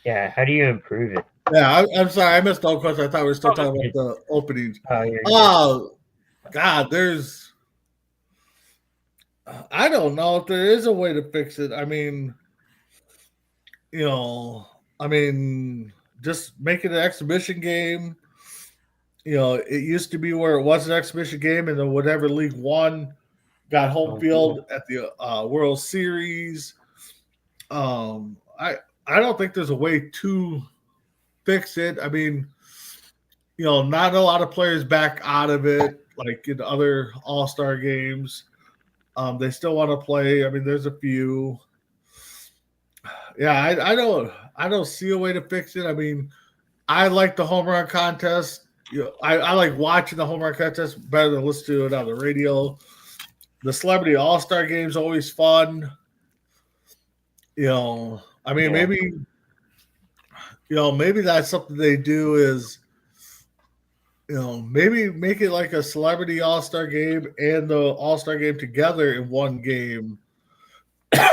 Yeah, how do you improve it? Yeah, I'm sorry, I missed the whole question. I thought we were still talking about the openings. Oh, God, I don't know if there is a way to fix it. I mean, just make it an exhibition game. It used to be where it was an exhibition game, and then whatever league won got home field at the World Series. I don't think there's a way to fix it. I mean, not a lot of players back out of it like in other All-Star games. They still want to play. I mean, there's a few. Yeah, I don't see a way to fix it. I mean, I like the home run contest. I like watching the home run contest better than listening to it on the radio. The Celebrity All-Star game is always fun. Maybe that's something they do is, maybe make it like a Celebrity All-Star game and the All-Star game together in one game. I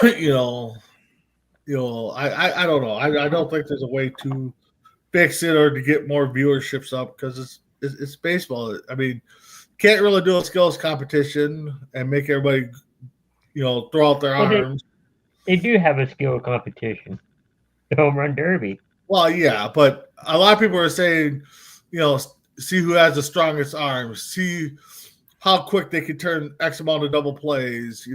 don't know. I don't think there's a way to fix it or to get more viewerships up because it's baseball. I mean, can't really do a skills competition and make everybody, throw out their arms. They do have a skill competition, the home run derby. Well, yeah, but a lot of people are saying, see who has the strongest arms, see how quick they can turn X amount of double plays,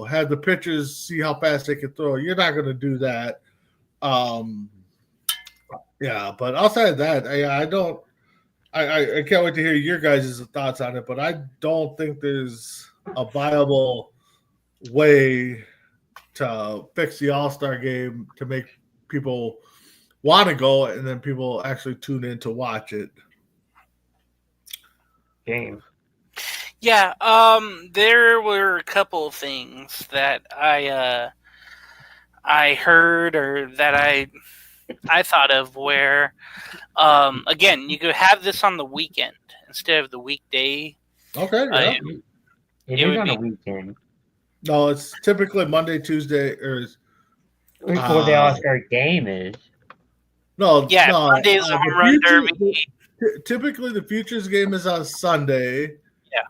have the pitchers see how fast they can throw. You're not going to do that. Yeah, but outside of that, I can't wait to hear your guys' thoughts on it, but I don't think there's a viable way to fix the All-Star game to make people want to go and then people actually tune in to watch it. James. Yeah, there were a couple of things that I heard or that I thought of where, again, you could have this on the weekend instead of the weekday. Okay, yeah. It is on a weekend. No, it's typically Monday, Tuesday, or before the All-Star game is. No, Monday is the home run derby. Typically, the Futures game is on Sunday. Yeah.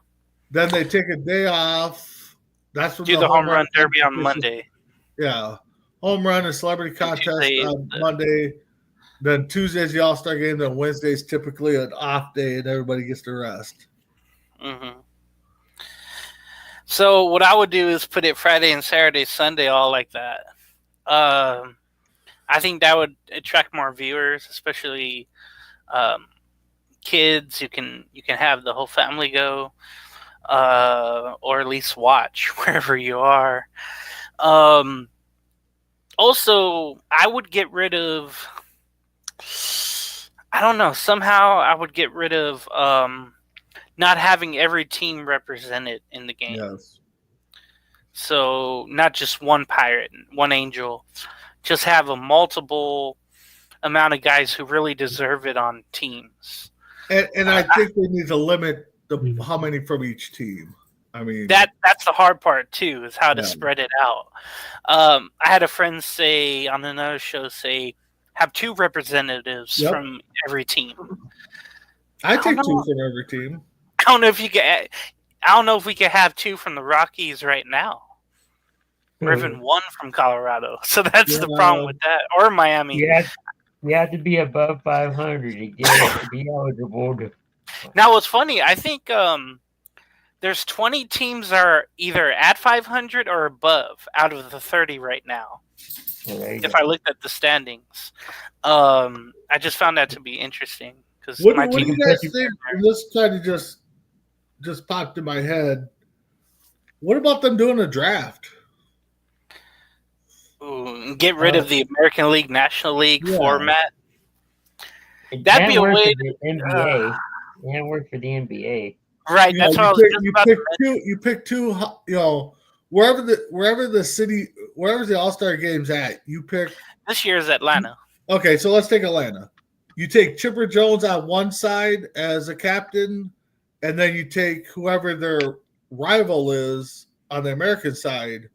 Then they take a day off. That's when do the home run derby on Monday. Yeah. Home run and celebrity contest on Monday. Then Tuesday's the All-Star game. Then Wednesday's typically an off day and everybody gets to rest. Mm-hmm. So what I would do is put it Friday and Saturday, Sunday, all like that. I think that would attract more viewers, especially kids. You can have the whole family go, or at least watch wherever you are. Also, I would get rid of. I don't know. Somehow, I would get rid of not having every team represented in the game. Yes. So not just one Pirate, one Angel. Just have a multiple amount of guys who really deserve it on teams. And I think they need to limit how many from each team. I mean, that's the hard part too, is how to spread it out. I had a friend say on another show, have 2 representatives from every team. I take 2 from every team. I don't know if you can. I don't know if we could have 2 from the Rockies right now, or even 1 from Colorado. So that's the problem with that, or Miami. You have to be above 500 to be eligible to. Now, what's funny, I think There's 20 teams are either at 500 or above out of the 30 right now. Well, there you If go. I looked at the standings, I just found that to be interesting because What my do team. you guys think? And this kind of just popped in my head. What about them doing a draft? Ooh, get rid of the American League, National League Yeah. format. It That'd can't be a work way for the NBA. It can't work for the NBA. Right, You know, that's what I was just about to mention. you pick two. You know, wherever the city, wherever the All-Star game's at, you pick. This year is Atlanta. Okay, so let's take Atlanta. You take Chipper Jones on one side as a captain, and then you take whoever their rival is on the American side,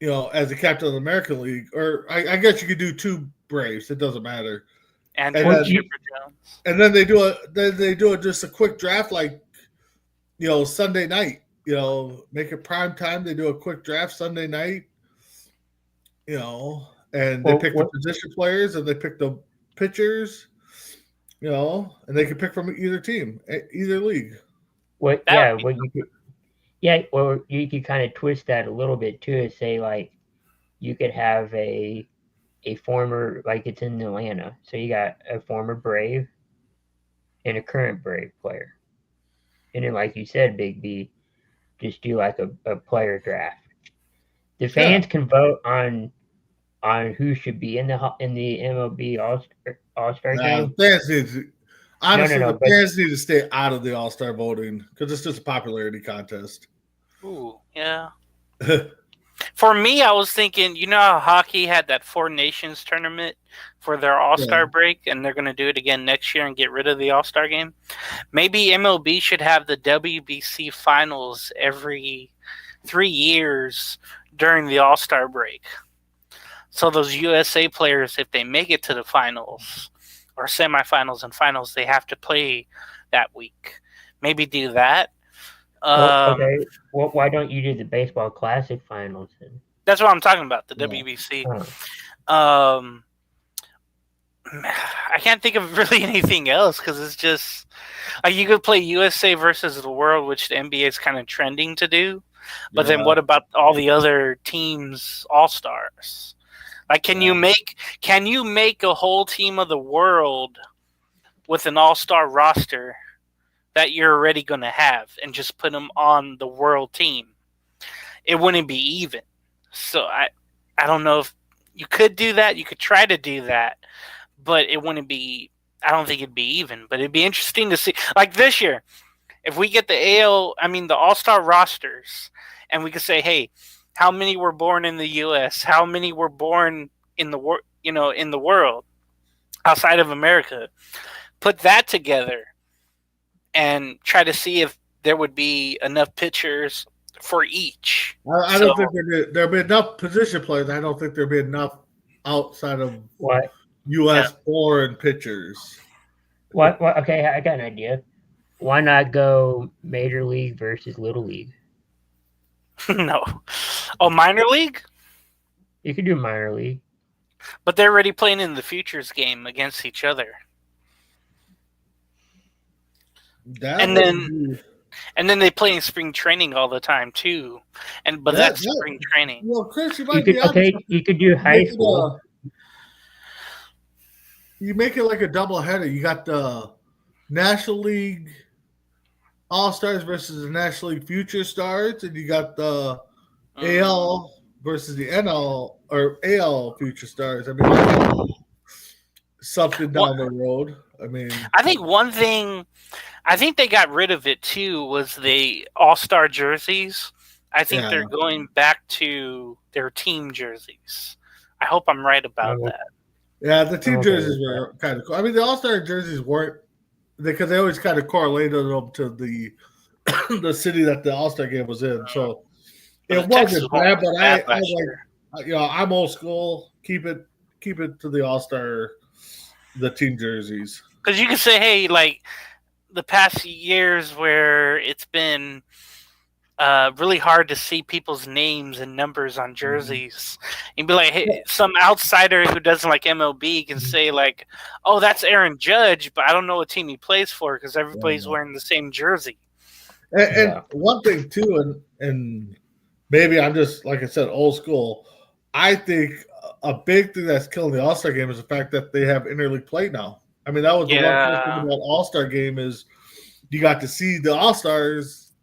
you know, as a captain of the American League. Or I guess you could do two Braves. It doesn't matter. And then- Chipper Jones. And then they do just a quick draft, like, you know, Sunday night. You know, make it prime time. They do a quick draft Sunday night. You know, and they pick the position players and they pick the pitchers. You know, and they can pick from either team, either league. What? Yeah. What you could. Yeah. Or you could kind of twist that a little bit too, and say like you could have a former, like it's in Atlanta, so you got a former Brave and a current Brave player, and then like you said, Big B, just do like a player draft. The fans can vote on who should be in the MLB All-Star game. Fans need to, honestly, No, the fans need to stay out of the All-Star voting because it's just a popularity contest. Ooh, yeah. For me, I was thinking, you know how hockey had that Four Nations tournament for their All-Star break, and they're going to do it again next year and get rid of the All-Star game? Maybe MLB should have the WBC finals every 3 years during the All-Star break. So those USA players, if they make it to the finals or semifinals and finals, they have to play that week. Maybe do that. Okay. Well, why don't you do the baseball classic finals then? That's what I'm talking about, the WBC. I can't think of really anything else because it's just like you could play USA versus the world, which the NBA is kind of trending to do. But then what about all the other teams, all-stars? Like, can you make a whole team of the world with an all-star roster that you're already going to have and just put them on the world team? It wouldn't be even. So I don't know if you could do that. You could try to do that, but it wouldn't be. I don't think it'd be even. But it'd be interesting to see. Like this year, if we get the all-star rosters, and we could say, hey, how many were born in the U.S.? How many were born in the in the world outside of America? Put that together and try to see if there would be enough pitchers for each. I don't think there'll be enough position players. I don't think there'll be enough outside of U.S. foreign pitchers. What? Okay, I got an idea. Why not go Major League versus Little League? No. Oh, minor league? You could do minor league. But they're already playing in the futures game against each other. And then they play in spring training all the time too. But that's spring training. Well, Chris, you might be you could do high school. You make it like a doubleheader. You got the National League All-Stars versus the National League Future Stars, and you got the AL versus the NL or AL Future Stars. I mean, something down the road. I mean, I think one thing, I think they got rid of it too, was the All-Star jerseys. I think they're going back to their team jerseys. I hope I'm right about that. Yeah, the team jerseys were kind of cool. I mean, the All-Star jerseys weren't, because they always kind of correlated them to the the city that the All-Star game was in. So it wasn't bad, but I like, I'm old school. Keep it to the All-Star, the team jerseys. Because you can say, hey, like the past years where it's been really hard to see people's names and numbers on jerseys. You'd be like, hey, some outsider who doesn't like MLB can say like, oh, that's Aaron Judge, but I don't know what team he plays for because everybody's wearing the same jersey. And one thing too, and maybe I'm just like I said, old school. I think a big thing that's killing the All Star game is the fact that they have interleague play now. I mean, that was the one cool thing about All Star game is you got to see the All Stars,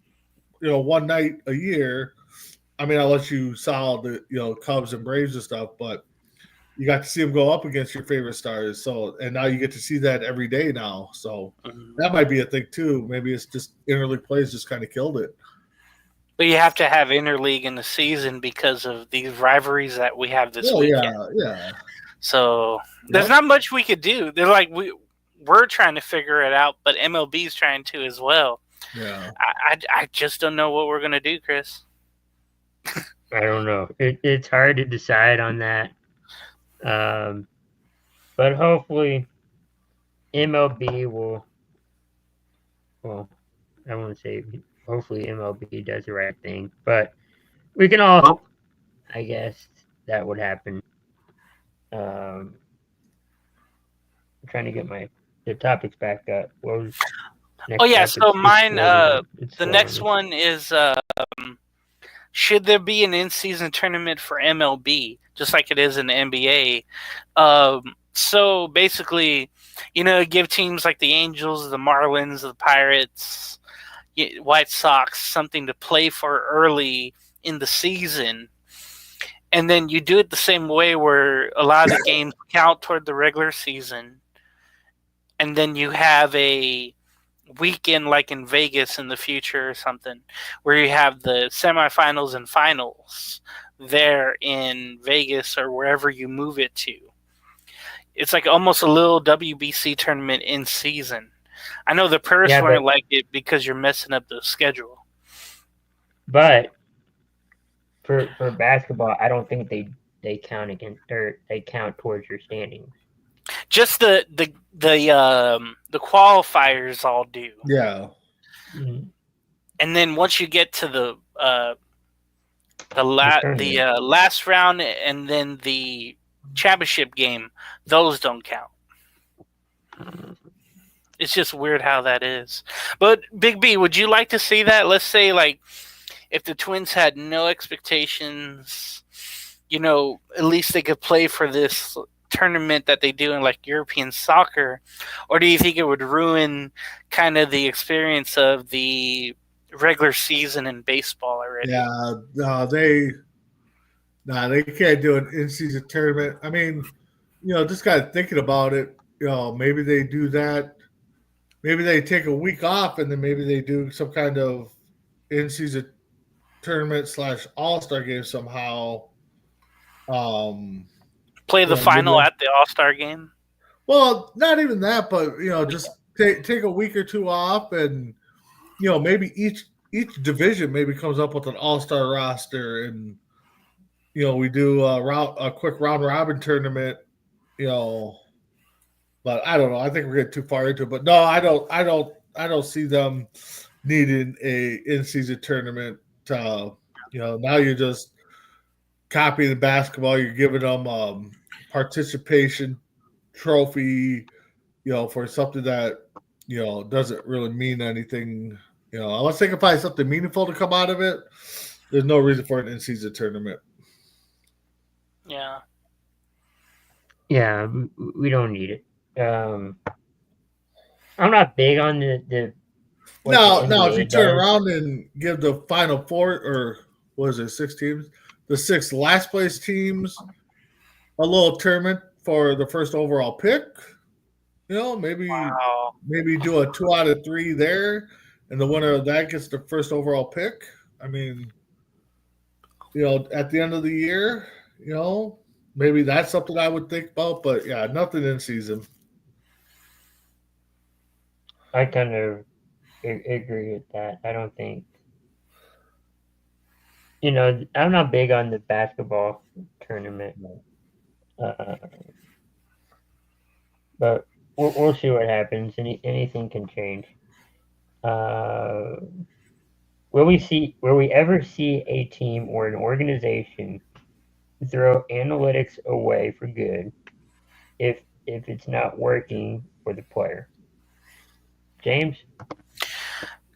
one night a year. I mean, unless you saw the Cubs and Braves and stuff, but you got to see them go up against your favorite stars. So, and now you get to see that every day now. So that might be a thing too. Maybe it's just interleague plays just kind of killed it. But you have to have interleague in the season because of these rivalries that we have this weekend. Yeah. So there's not much we could do. They're like we're trying to figure it out, but MLB's trying to as well. Yeah. I just don't know what we're gonna do, Chris. I don't know. It's hard to decide on that. But hopefully MLB will. Well, I won't say. Hopefully MLB does the right thing, but we can all hope. I guess that would happen. I'm trying to get the topics back up. What was next topic? So mine. The next one is. Should there be an in-season tournament for MLB, just like it is in the NBA? So basically, give teams like the Angels, the Marlins, the Pirates, White Sox something to play for early in the season. And then you do it the same way where a lot of the games count toward the regular season. And then you have a weekend like in Vegas in the future or something where you have the semifinals and finals there in Vegas or wherever you move it to. It's like almost a little WBC tournament in season. I know the purists wouldn't like it because you're messing up the schedule. But for basketball, I don't think they count against or they count towards your standings. Just the qualifiers all do. Yeah. Mm-hmm. And then once you get to the last round and then the championship game, those don't count. It's just weird how that is. But Big B, would you like to see that? Let's say like if the Twins had no expectations, at least they could play for this tournament that they do in like European soccer, or do you think it would ruin kind of the experience of the regular season in baseball already? Yeah, no, they can't do an in-season tournament. I mean, just kind of thinking about it, maybe they do that. Maybe they take a week off and then maybe they do some kind of in-season tournament / all-star game somehow. Play the final at the All-Star game? Well, not even that, but just take a week or two off, and maybe each division maybe comes up with an All-Star roster, and we do a quick round robin tournament. But I don't know. I think we're getting too far into it. But no, I don't see them needing a in-season tournament. Now you're just copying the basketball. You're giving them participation trophy, for something that doesn't really mean anything. Unless they can find something meaningful to come out of it, there's no reason for an in-season tournament. Yeah. Yeah, we don't need it. I'm not big on the No. If you turn around and give the final four, or what is it, 6 teams, the 6 last place teams, a little tournament for the first overall pick. Maybe do a 2 out of 3 there, and the winner of that gets the first overall pick. I mean, at the end of the year, maybe that's something I would think about. But yeah, nothing in season. I kind of agree with that. I don't think, I'm not big on the basketball tournament. But we'll see what happens. Anything can change. Will we ever see a team or an organization throw analytics away for good if it's not working for the player? James?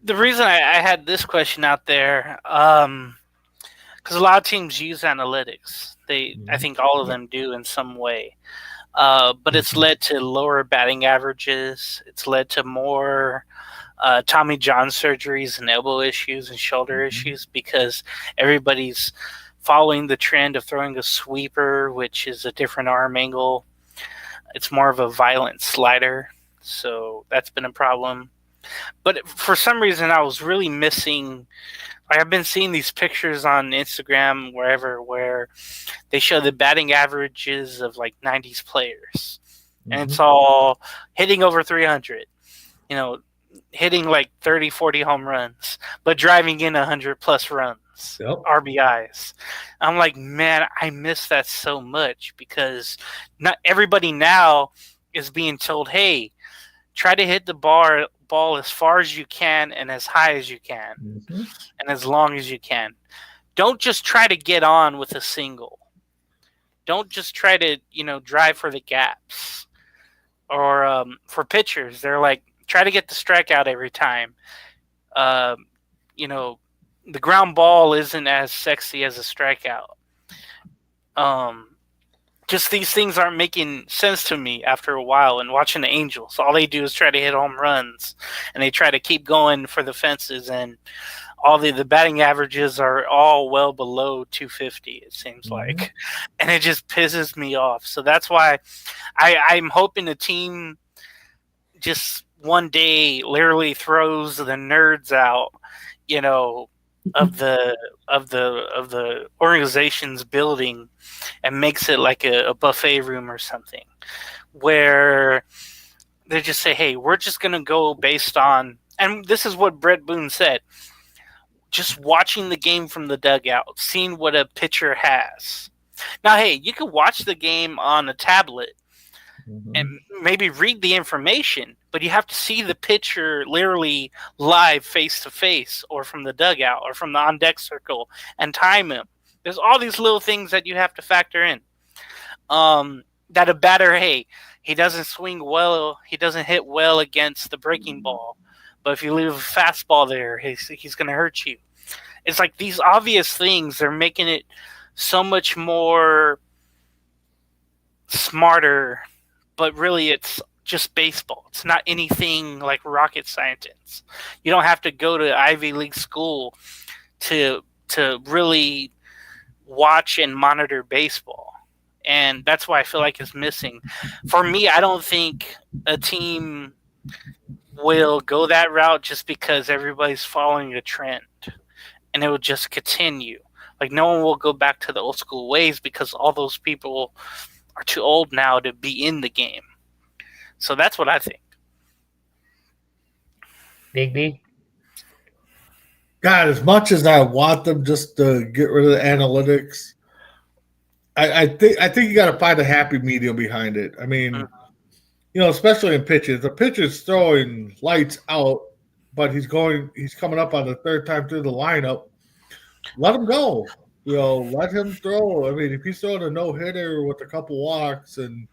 The reason I had this question out there, because a lot of teams use analytics. I think all of them do in some way. But it's led to lower batting averages. It's led to more Tommy John surgeries and elbow issues and shoulder issues because everybody's following the trend of throwing a sweeper, which is a different arm angle. It's more of a violent slider. So that's been a problem. But for some reason, I was really missing. I've been seeing these pictures on Instagram, wherever, where they show the batting averages of like 90s players. And it's all hitting over 300, hitting like 30, 40 home runs, but driving in 100 plus runs, RBIs. I'm like, man, I miss that so much because not everybody now is being told, hey, try to hit the ball as far as you can and as high as you can and as long as you can. Don't just try to get on with a single. Don't just try to, drive for the gaps. Or for pitchers, they're like, try to get the strikeout every time. The ground ball isn't as sexy as a strikeout. Just these things aren't making sense to me after a while. And watching the Angels, all they do is try to hit home runs, and they try to keep going for the fences, and all the batting averages are all well below 250, it seems like. And it just pisses me off. So that's why I'm hoping the team just one day literally throws the nerds out, of the organization's building and makes it like a buffet room or something, where they just say, hey, we're just going to go based on, and this is what Brett Boone said, just watching the game from the dugout, seeing what a pitcher has. Now, hey, you can watch the game on a tablet and maybe read the information, but you have to see the pitcher literally live face-to-face or from the dugout or from the on-deck circle and time him. There's all these little things that you have to factor in. That a batter, hey, he doesn't swing well, he doesn't hit well against the breaking ball, but if you leave a fastball there, he's going to hurt you. It's like these obvious things, they're making it so much more smarter, but really it's just baseball. It's not anything like rocket science. You don't have to go to Ivy League school to really watch and monitor baseball. And that's why I feel like it's missing. For me, I don't think a team will go that route just because everybody's following a trend. And it will just continue. Like, no one will go back to the old school ways because all those people are too old now to be in the game. So that's what I think. Big B? God, as much as I want them just to get rid of the analytics, I think you got to find a happy medium behind it. I mean, especially in pitches. The pitcher's throwing lights out, but he's coming up on the third time through the lineup. Let him go. Let him throw. I mean, if he's throwing a no-hitter with a couple walks and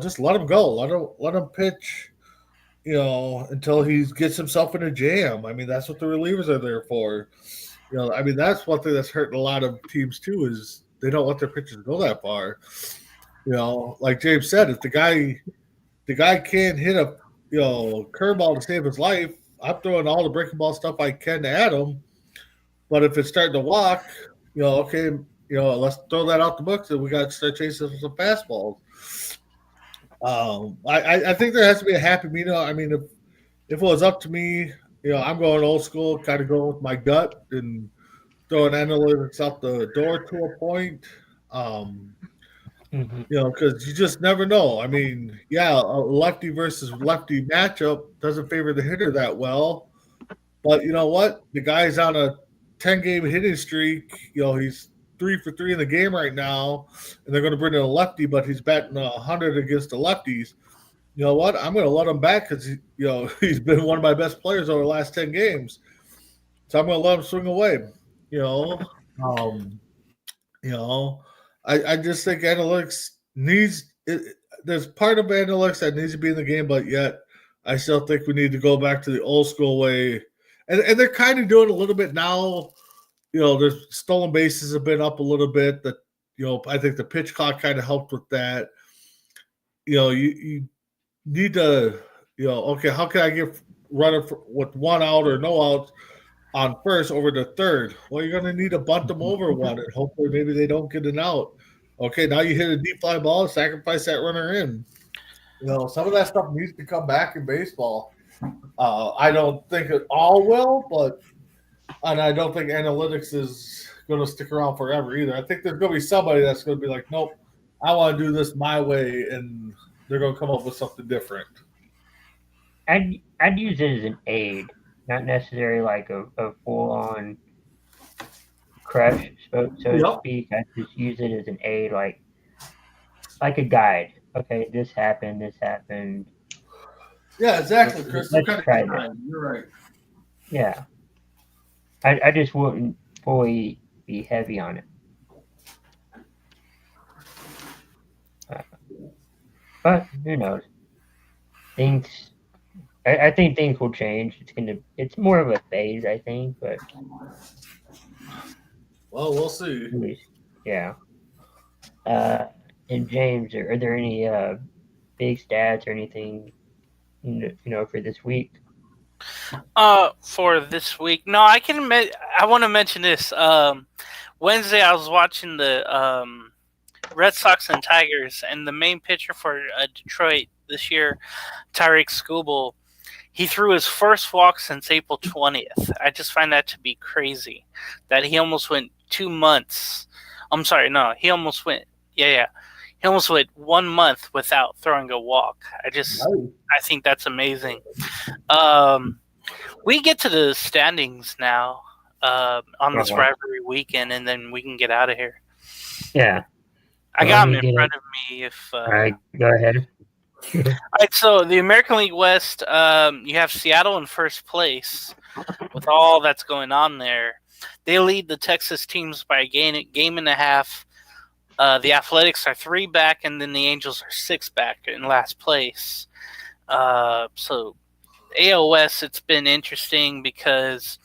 just let him go. Let him pitch, until he gets himself in a jam. I mean, that's what the relievers are there for. I mean, that's one thing that's hurting a lot of teams too, is they don't let their pitchers go that far. Like James said, if the guy can't hit a curveball to save his life, I'm throwing all the breaking ball stuff I can at him. But if it's starting to walk, okay, let's throw that out the books and we got to start chasing some fastballs. I think there has to be a happy medium. I mean, if it was up to me, I'm going old school, kind of going with my gut and throwing analytics out the door to a point. Because you just never know. I mean, a lefty versus lefty matchup doesn't favor the hitter that well. But you know what? The guy's on a 10-game hitting streak. He's 3 for 3 in the game right now, and they're going to bring in a lefty, but he's batting 100 against the lefties. You know what? I'm going to let him back because he's been one of my best players over the last 10 games. So I'm going to let him swing away. I just think analytics there's part of analytics that needs to be in the game, but yet I still think we need to go back to the old school way and they're kind of doing a little bit now. The stolen bases have been up a little bit. I think the pitch clock kind of helped with that. You need to, okay, how can I get running with one out or no outs on first over to third? Well, you're going to need to bunt them over one, and hopefully maybe they don't get an out. Okay, now you hit a deep fly ball, sacrifice that runner in. Some of that stuff needs to come back in baseball. I don't think it all will, and I don't think analytics is going to stick around forever either. I think there's going to be somebody that's going to be like, nope, I want to do this my way, and they're going to come up with something different. I'd use it as an aid, not necessarily like a full-on crush, so to speak. I just use it as an aid, like a guide. Okay, this happened. Yeah, exactly, Chris. Let's try that. You're right. Yeah. I just wouldn't fully be heavy on it. But who knows? I think things will change. It's more of a phase, I think, but well, we'll see. At least, yeah. And James, are there any big stats or anything for this week? For this week, no, I want to mention this. Wednesday, I was watching the Red Sox and Tigers, and the main pitcher for Detroit this year, Tyreek Skubal, he threw his first walk since April 20th. I just find that to be crazy. That he almost went 2 months. I'm sorry, no, he almost went. Yeah. He almost went 1 month without throwing a walk. I think that's amazing. We get to the standings now on this rivalry weekend, and then we can get out of here. Yeah. I got them in front of me. All right, go ahead. All right, so the American League West, you have Seattle in first place with all that's going on there. They lead the Texas teams by a game and a half. The Athletics are 3 back, and then the Angels are 6 back in last place. So AOS, it's been interesting because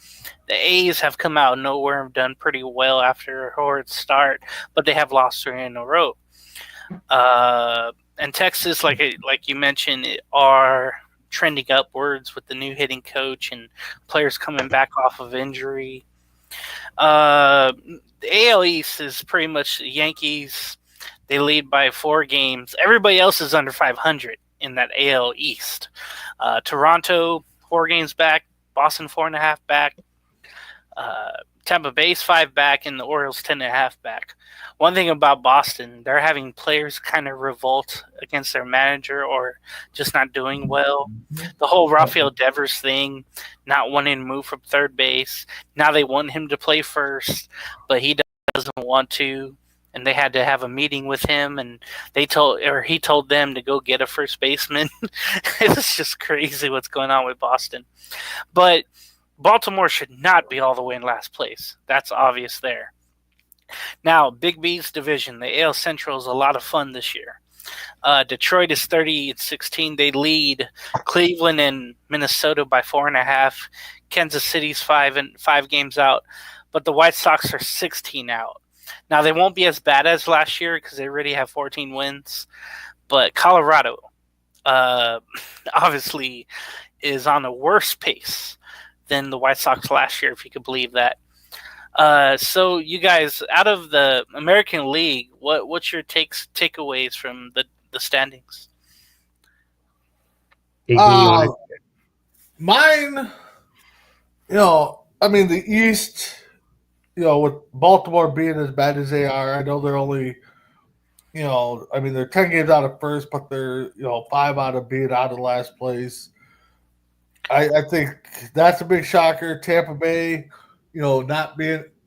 the A's have come out of nowhere and done pretty well after a horrid start, but they have lost 3 in a row. And Texas, like you mentioned, are trending upwards with the new hitting coach and players coming back off of injury. The AL East is pretty much the Yankees. They lead by 4 games. Everybody else is under 500 in that AL East. Toronto, 4 games back. Boston, 4.5 back. Tampa Bay's 5 back, and the Orioles 10.5 back. One thing about Boston, they're having players kind of revolt against their manager or just not doing well. The whole Rafael Devers thing, not wanting to move from third base. Now they want him to play first, but he doesn't want to. And they had to have a meeting with him, and he told them to go get a first baseman. It's just crazy what's going on with Boston. But Baltimore should not be all the way in last place. That's obvious there. Now, Big B's division, the AL Central, is a lot of fun this year. Detroit is 30-16. They lead Cleveland and Minnesota by 4.5. Kansas City's 5 games out, but the White Sox are 16 out. Now, they won't be as bad as last year because they already have 14 wins, but Colorado obviously is on a worse pace than the White Sox last year, if you could believe that. So you guys, out of the American League, what's your takeaways from the standings? Mine, the East, with Baltimore being as bad as they are, I know they're only, they're 10 games out of first, but they're, 5 out of being out of last place. I think that's a big shocker. Tampa Bay, not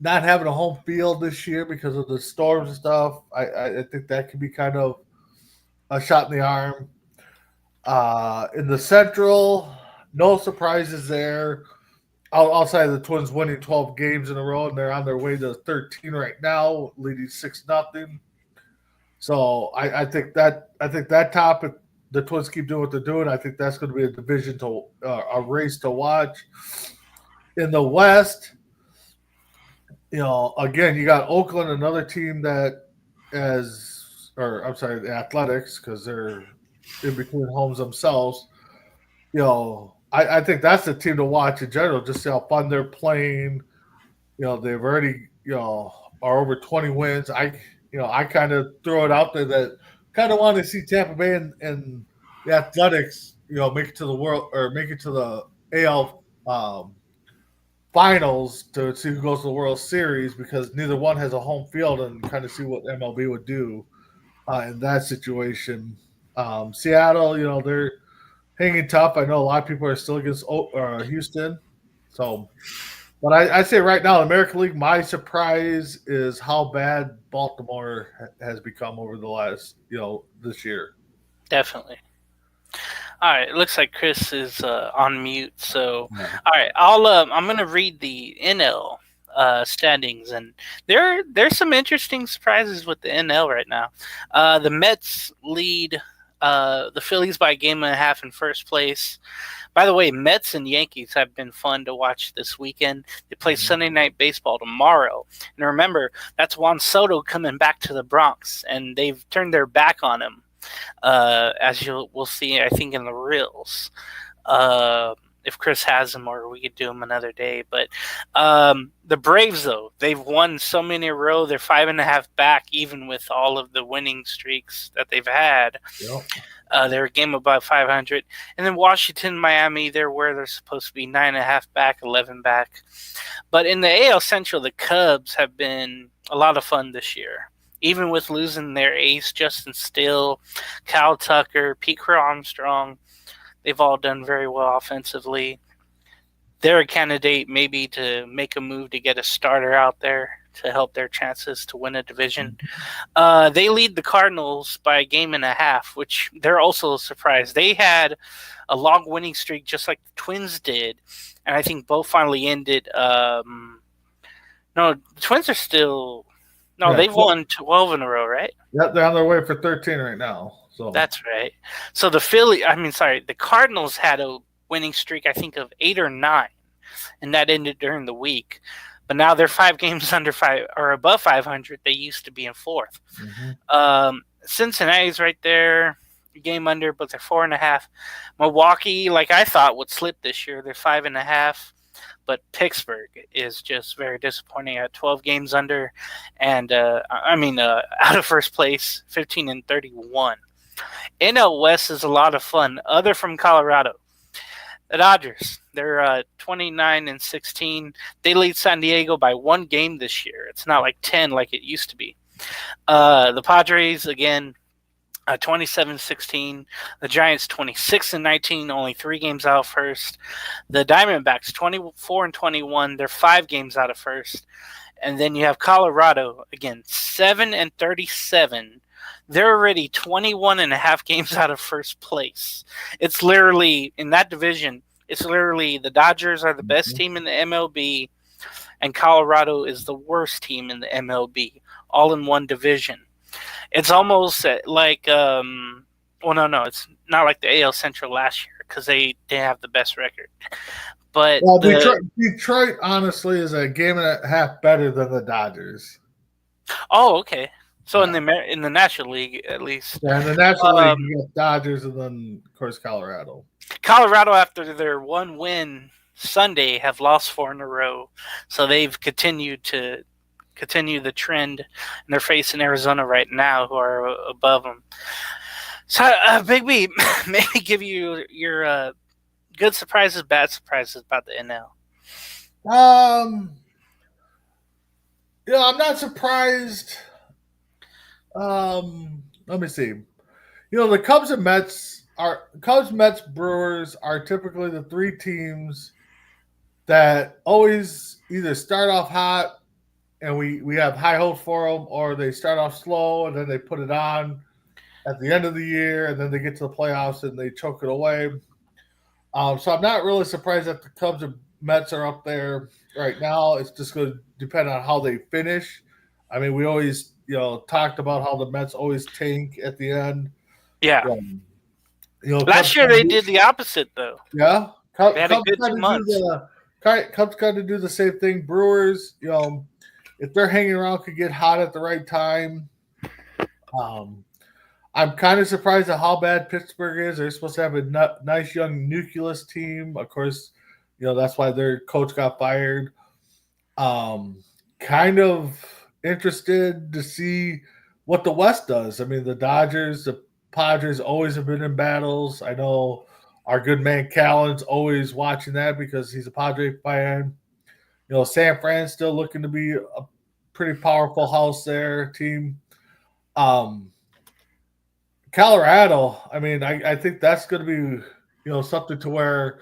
having a home field this year because of the storms and stuff. I think that could be kind of a shot in the arm. In the Central, no surprises there. Outside of the Twins winning 12 games in a row, and they're on their way to 13 right now, leading 6-0. So I think that top, if the Twins keep doing what they're doing, I think that's going to be a race to watch. in the West, again, you got Oakland, another team that the Athletics, because they're in between homes themselves. I think that's the team to watch in general, just see how fun they're playing. They've already, are over 20 wins. I kind of throw it out there that kind of want to see Tampa Bay and the Athletics, make it to the world or make it to the AL finals to see who goes to the World Series, because neither one has a home field, and kind of see what MLB would do in that situation. Seattle, they're hanging tough. I know a lot of people are still against Houston. So, but I say right now, American League, my surprise is how bad Baltimore has become over the last, this year. Definitely. All right, it looks like Chris is on mute. So, all right, I'm gonna read the NL standings, and there's some interesting surprises with the NL right now. The Mets lead the Phillies by a game and a half in first place. By the way, Mets and Yankees have been fun to watch this weekend. They play Sunday Night Baseball tomorrow, and remember, that's Juan Soto coming back to the Bronx, and they've turned their back on him. As we'll see, I think in the reels, if Chris has them, or we could do them another day. But the Braves, though, they've won so many in a row. They're 5.5 back, even with all of the winning streaks that they've had. Yep. They're a game above 500. And then Washington, Miami, they're where they're supposed to be, 9.5 back, 11 back. But in the AL Central, the Cubs have been a lot of fun this year. Even with losing their ace, Justin Steele, Kyle Tucker, Pete Armstrong, they've all done very well offensively. They're a candidate maybe to make a move to get a starter out there to help their chances to win a division. They lead the Cardinals by a game and a half, which they're also surprised. They had a long winning streak just like the Twins did, and I think both finally ended. No, the Twins are still... No, they've won 12 in a row, right? Yep, they're on their way for 13 right now. So that's right. So the Cardinals had a winning streak, I think, of 8 or 9, and that ended during the week. But now they're 5 games under 5 or above 500. They used to be in 4th. Mm-hmm. Cincinnati's right there, a game under, but they're 4.5. Milwaukee, like I thought, would slip this year. They're 5.5. But Pittsburgh is just very disappointing at 12 games under, and out of first place, 15-31. NL West is a lot of fun. Other from Colorado, the Dodgers, they're 29-16. They lead San Diego by 1 game this year. It's not like 10 like it used to be. The Padres again. 27-16. The Giants 26-19, only 3 games out of first. The Diamondbacks 24-21, they're 5 games out of first. And then you have Colorado again 7-37. They're already 21.5 games out of first place. It's literally in that division. It's literally the Dodgers are the best team in the MLB, and Colorado is the worst team in the MLB, all in one division. It's almost like, no, it's not like the AL Central last year because they didn't have the best record. But Detroit, honestly, is a game and a half better than the Dodgers. Oh, okay. So in the National League, at least. Yeah, in the National League, you got Dodgers and then, of course, Colorado. Colorado, after their 1 win Sunday, have lost 4 in a row. So they've continued to continue the trend, and they're facing Arizona right now, who are above them. So, Big B, maybe give you your good surprises, bad surprises about the NL. I'm not surprised. Let me see. The Cubs and Mets Mets, Brewers are typically the 3 teams that always either start off hot and we have high hopes for them, or they start off slow and then they put it on at the end of the year, and then they get to the playoffs and they choke it away. So I'm not really surprised that the Cubs and Mets are up there right now. It's just going to depend on how they finish. I mean, we always, talked about how the Mets always tank at the end. Yeah. Last year they did the opposite, though. Yeah. They had a good 2 months. Cubs kind of do the same thing. Brewers, if they're hanging around, could get hot at the right time. I'm kind of surprised at how bad Pittsburgh is. They're supposed to have a nice young nucleus team. Of course, that's why their coach got fired. Kind of interested to see what the West does. I mean, the Dodgers, the Padres always have been in battles. I know our good man Callan's always watching that because he's a Padre fan. San Fran's still looking to be a pretty powerful house there team. Colorado, I mean, I think that's going to be, something to where,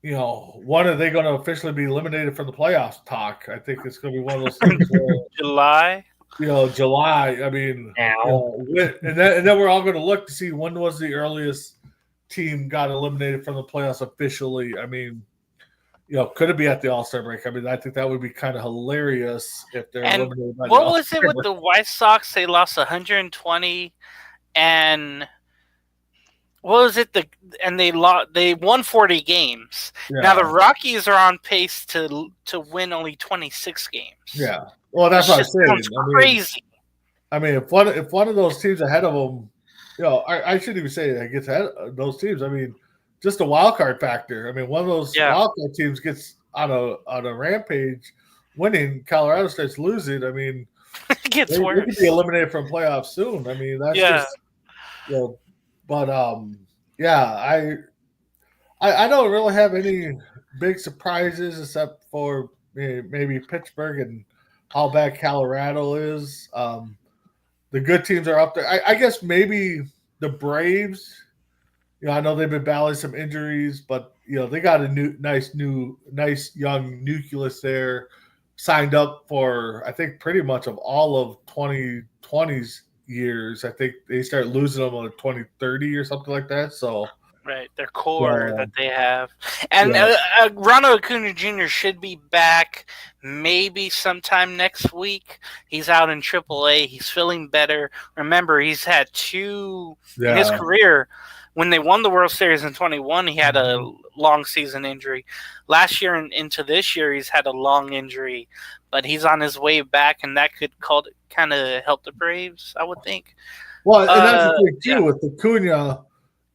when are they going to officially be eliminated from the playoffs talk? I think it's going to be one of those things where July. July. I mean, and then we're all going to look to see when was the earliest team got eliminated from the playoffs officially. I mean, could it be at the All-Star break? I mean, I think that would be kind of hilarious if they're eliminated by the what was All-Star it with the White Sox? They lost 120, and what was it? They won 40 games. Yeah. Now the Rockies are on pace to win only 26 games. Yeah. Well, that's what I'm saying. Crazy. I mean, if one of those teams ahead of them, I shouldn't even say that gets ahead of those teams. I mean, just a wild card factor. I mean, one of those wild card teams gets on a rampage, winning. Colorado starts losing. I mean, it gets worse. They could be eliminated from playoffs soon. I mean, that's just but I don't really have any big surprises except for maybe Pittsburgh and how bad Colorado is. The good teams are up there. I guess maybe the Braves. I know they've been battling some injuries, but they got a nice young nucleus there, signed up for I think pretty much of all of 2020's years. I think they start losing them on 2030 or something like that. So right, their core that they have, and Ronald Acuna Jr. should be back maybe sometime next week. He's out in AAA. He's feeling better. Remember, he's had two in his career. When they won the World Series in 21, he had a long season injury. Last year and into this year, he's had a long injury, but he's on his way back, and that could kind of help the Braves, I would think. Well, and that's the thing too with Acuna.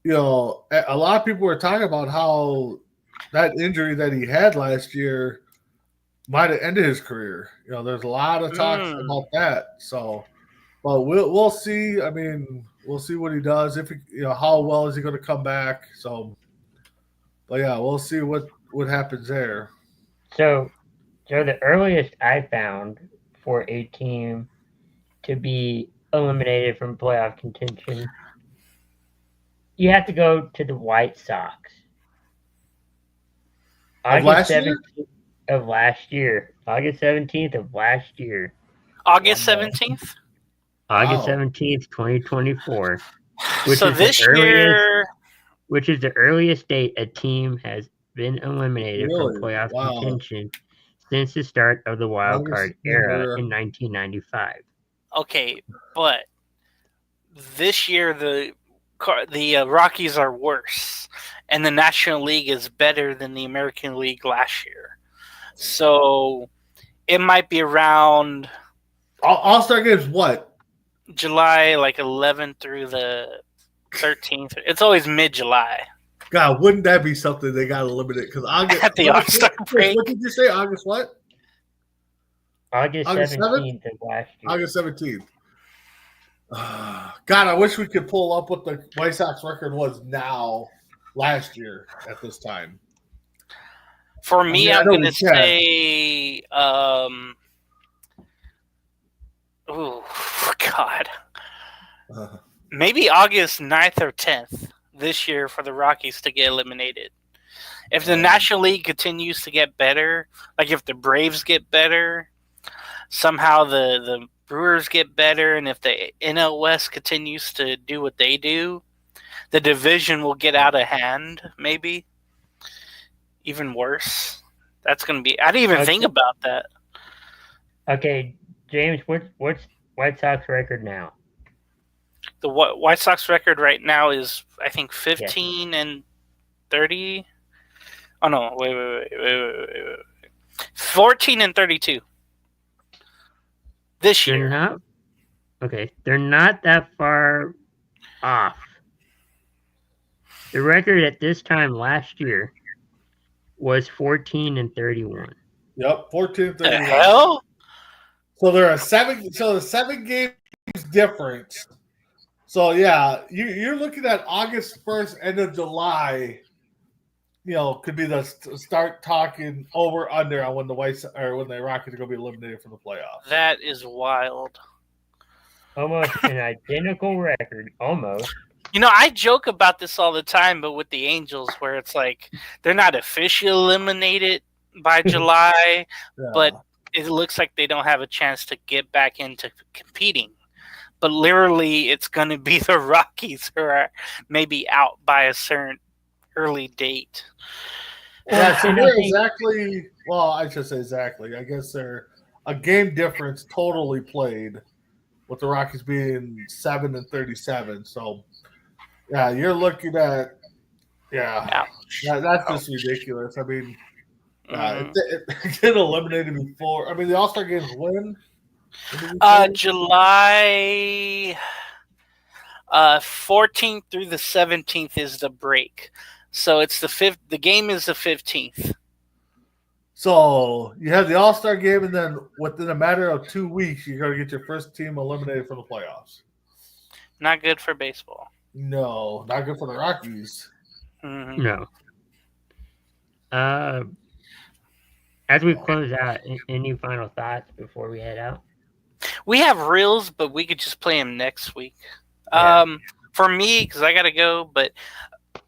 A lot of people were talking about how that injury that he had last year might have ended his career. There's a lot of talk about that. So, but we'll see. I mean, we'll see what he does. If how well is he going to come back? So, but we'll see what happens there. So the earliest I found for a team to be eliminated from playoff contention, you have to go to the White Sox. August 17th of last year. August 17th of last year. August 17th? August 17th, 2024. So this year... Which is the earliest date a team has been eliminated from playoff contention since the start of the wild card era in 1995. Okay, but this year the Rockies are worse, and the National League is better than the American League last year. So it might be around All-Star games. What? July 11th through the 13th. It's always mid-July. God, wouldn't that be something they got to eliminate? Because August at the All-Star break. What did you say? August what? August 17th of last year. August 17th. God, I wish we could pull up what the White Sox record was last year at this time. For me, I'm going to say, God. Maybe August 9th or 10th this year for the Rockies to get eliminated. If the National League continues to get better, like if the Braves get better, somehow the Brewers get better, and if the NL West continues to do what they do, the division will get out of hand, maybe. Even worse. That's going to be... I didn't even think about that. Okay, James, what's White Sox record now? The White Sox record right now is, I think, 15 and 30. Oh no! Wait. 14-32 this They're year. not okay. They're not that far off. The record at this time last year was 14-31. Yep, 14 The 31. hell? So there are the 7 games difference. So yeah, you're looking at August 1st, end of July. Could be the start talking over under on when the Rockets are going to be eliminated from the playoffs. That is wild. Almost an identical record. Almost. I joke about this all the time, but with the Angels, where it's like they're not officially eliminated by July, but it looks like they don't have a chance to get back into competing. But literally, it's going to be the Rockies who are maybe out by a certain early date. Yeah, so they're exactly. Well, I should say exactly. I guess they're a game difference totally played, with the Rockies being 7-37. So, yeah, you're looking at. Yeah, that's just ridiculous. I mean, it get eliminated before. I mean, the All-Star games when? July 14th through the 17th is the break. So it's the 5th. The game is the 15th. So you have the All-Star game, and then within a matter of 2 weeks, you're going to get your first team eliminated from the playoffs. Not good for baseball. No, not good for the Rockies. Mm-hmm. No. As we close out, any final thoughts before we head out? We have reels, but we could just play them next week. Yeah. For me, because I got to go, but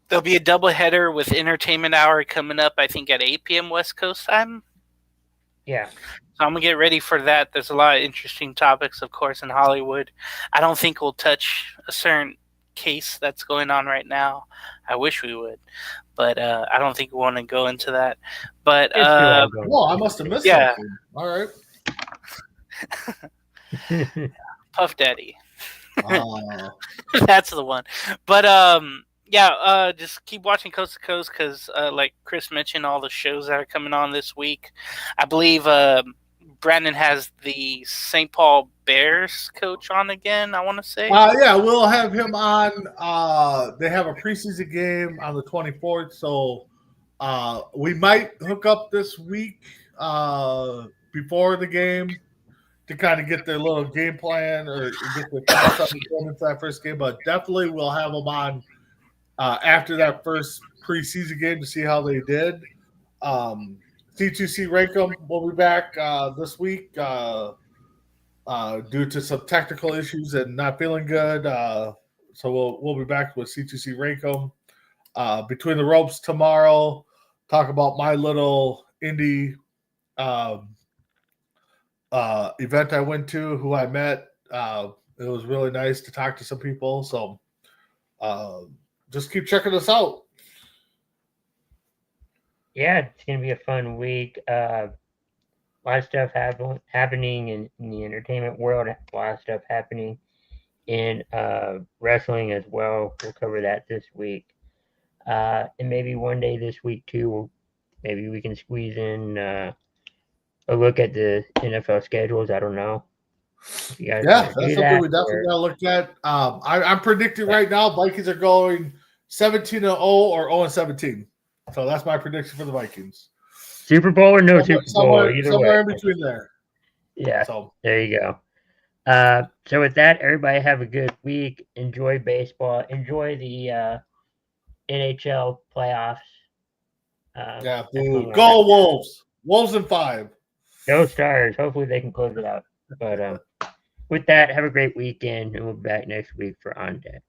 there'll be a doubleheader with Entertainment Hour coming up, I think, at 8 p.m. West Coast time. Yeah. So I'm going to get ready for that. There's a lot of interesting topics, of course, in Hollywood. I don't think we'll touch a certain case that's going on right now. I wish we would. But I don't think we want to go into that. But well, I must have missed something. All right. Puff Daddy. That's the one. But just keep watching Coast to Coast because, like Chris mentioned, all the shows that are coming on this week. I believe Brandon has the St. Paul Bears coach on again, I want to say. Yeah, we'll have him on. They have a preseason game on the 24th, so we might hook up this week before the game to kind of get their little game plan or get their thoughts on the that first game. But definitely we'll have them on after that first preseason game to see how they did. C2C Rankum will be back this week due to some technical issues and not feeling good. So we'll be back with C2C Rankum between the ropes tomorrow. Talk about my little indie event I went to, who I met. It was really nice to talk to some people. So just keep checking us out. Yeah, it's going to be a fun week. A lot of stuff happening in the entertainment world. A lot of stuff happening in wrestling as well. We'll cover that this week. And maybe one day this week, too, maybe we can squeeze in a look at the NFL schedules. I don't know. Yeah, that's something we definitely got to look at. I'm predicting right now Vikings are going 17-0 or 0-17. So that's my prediction for the Vikings. Super Bowl or no Super Bowl? Somewhere in between there. Yeah, so there you go. So with that, everybody have a good week. Enjoy baseball. Enjoy the NHL playoffs. Go Wolves. Wolves in 5. Go Stars. Hopefully they can close it out. But with that, have a great weekend, and we'll be back next week for On Deck.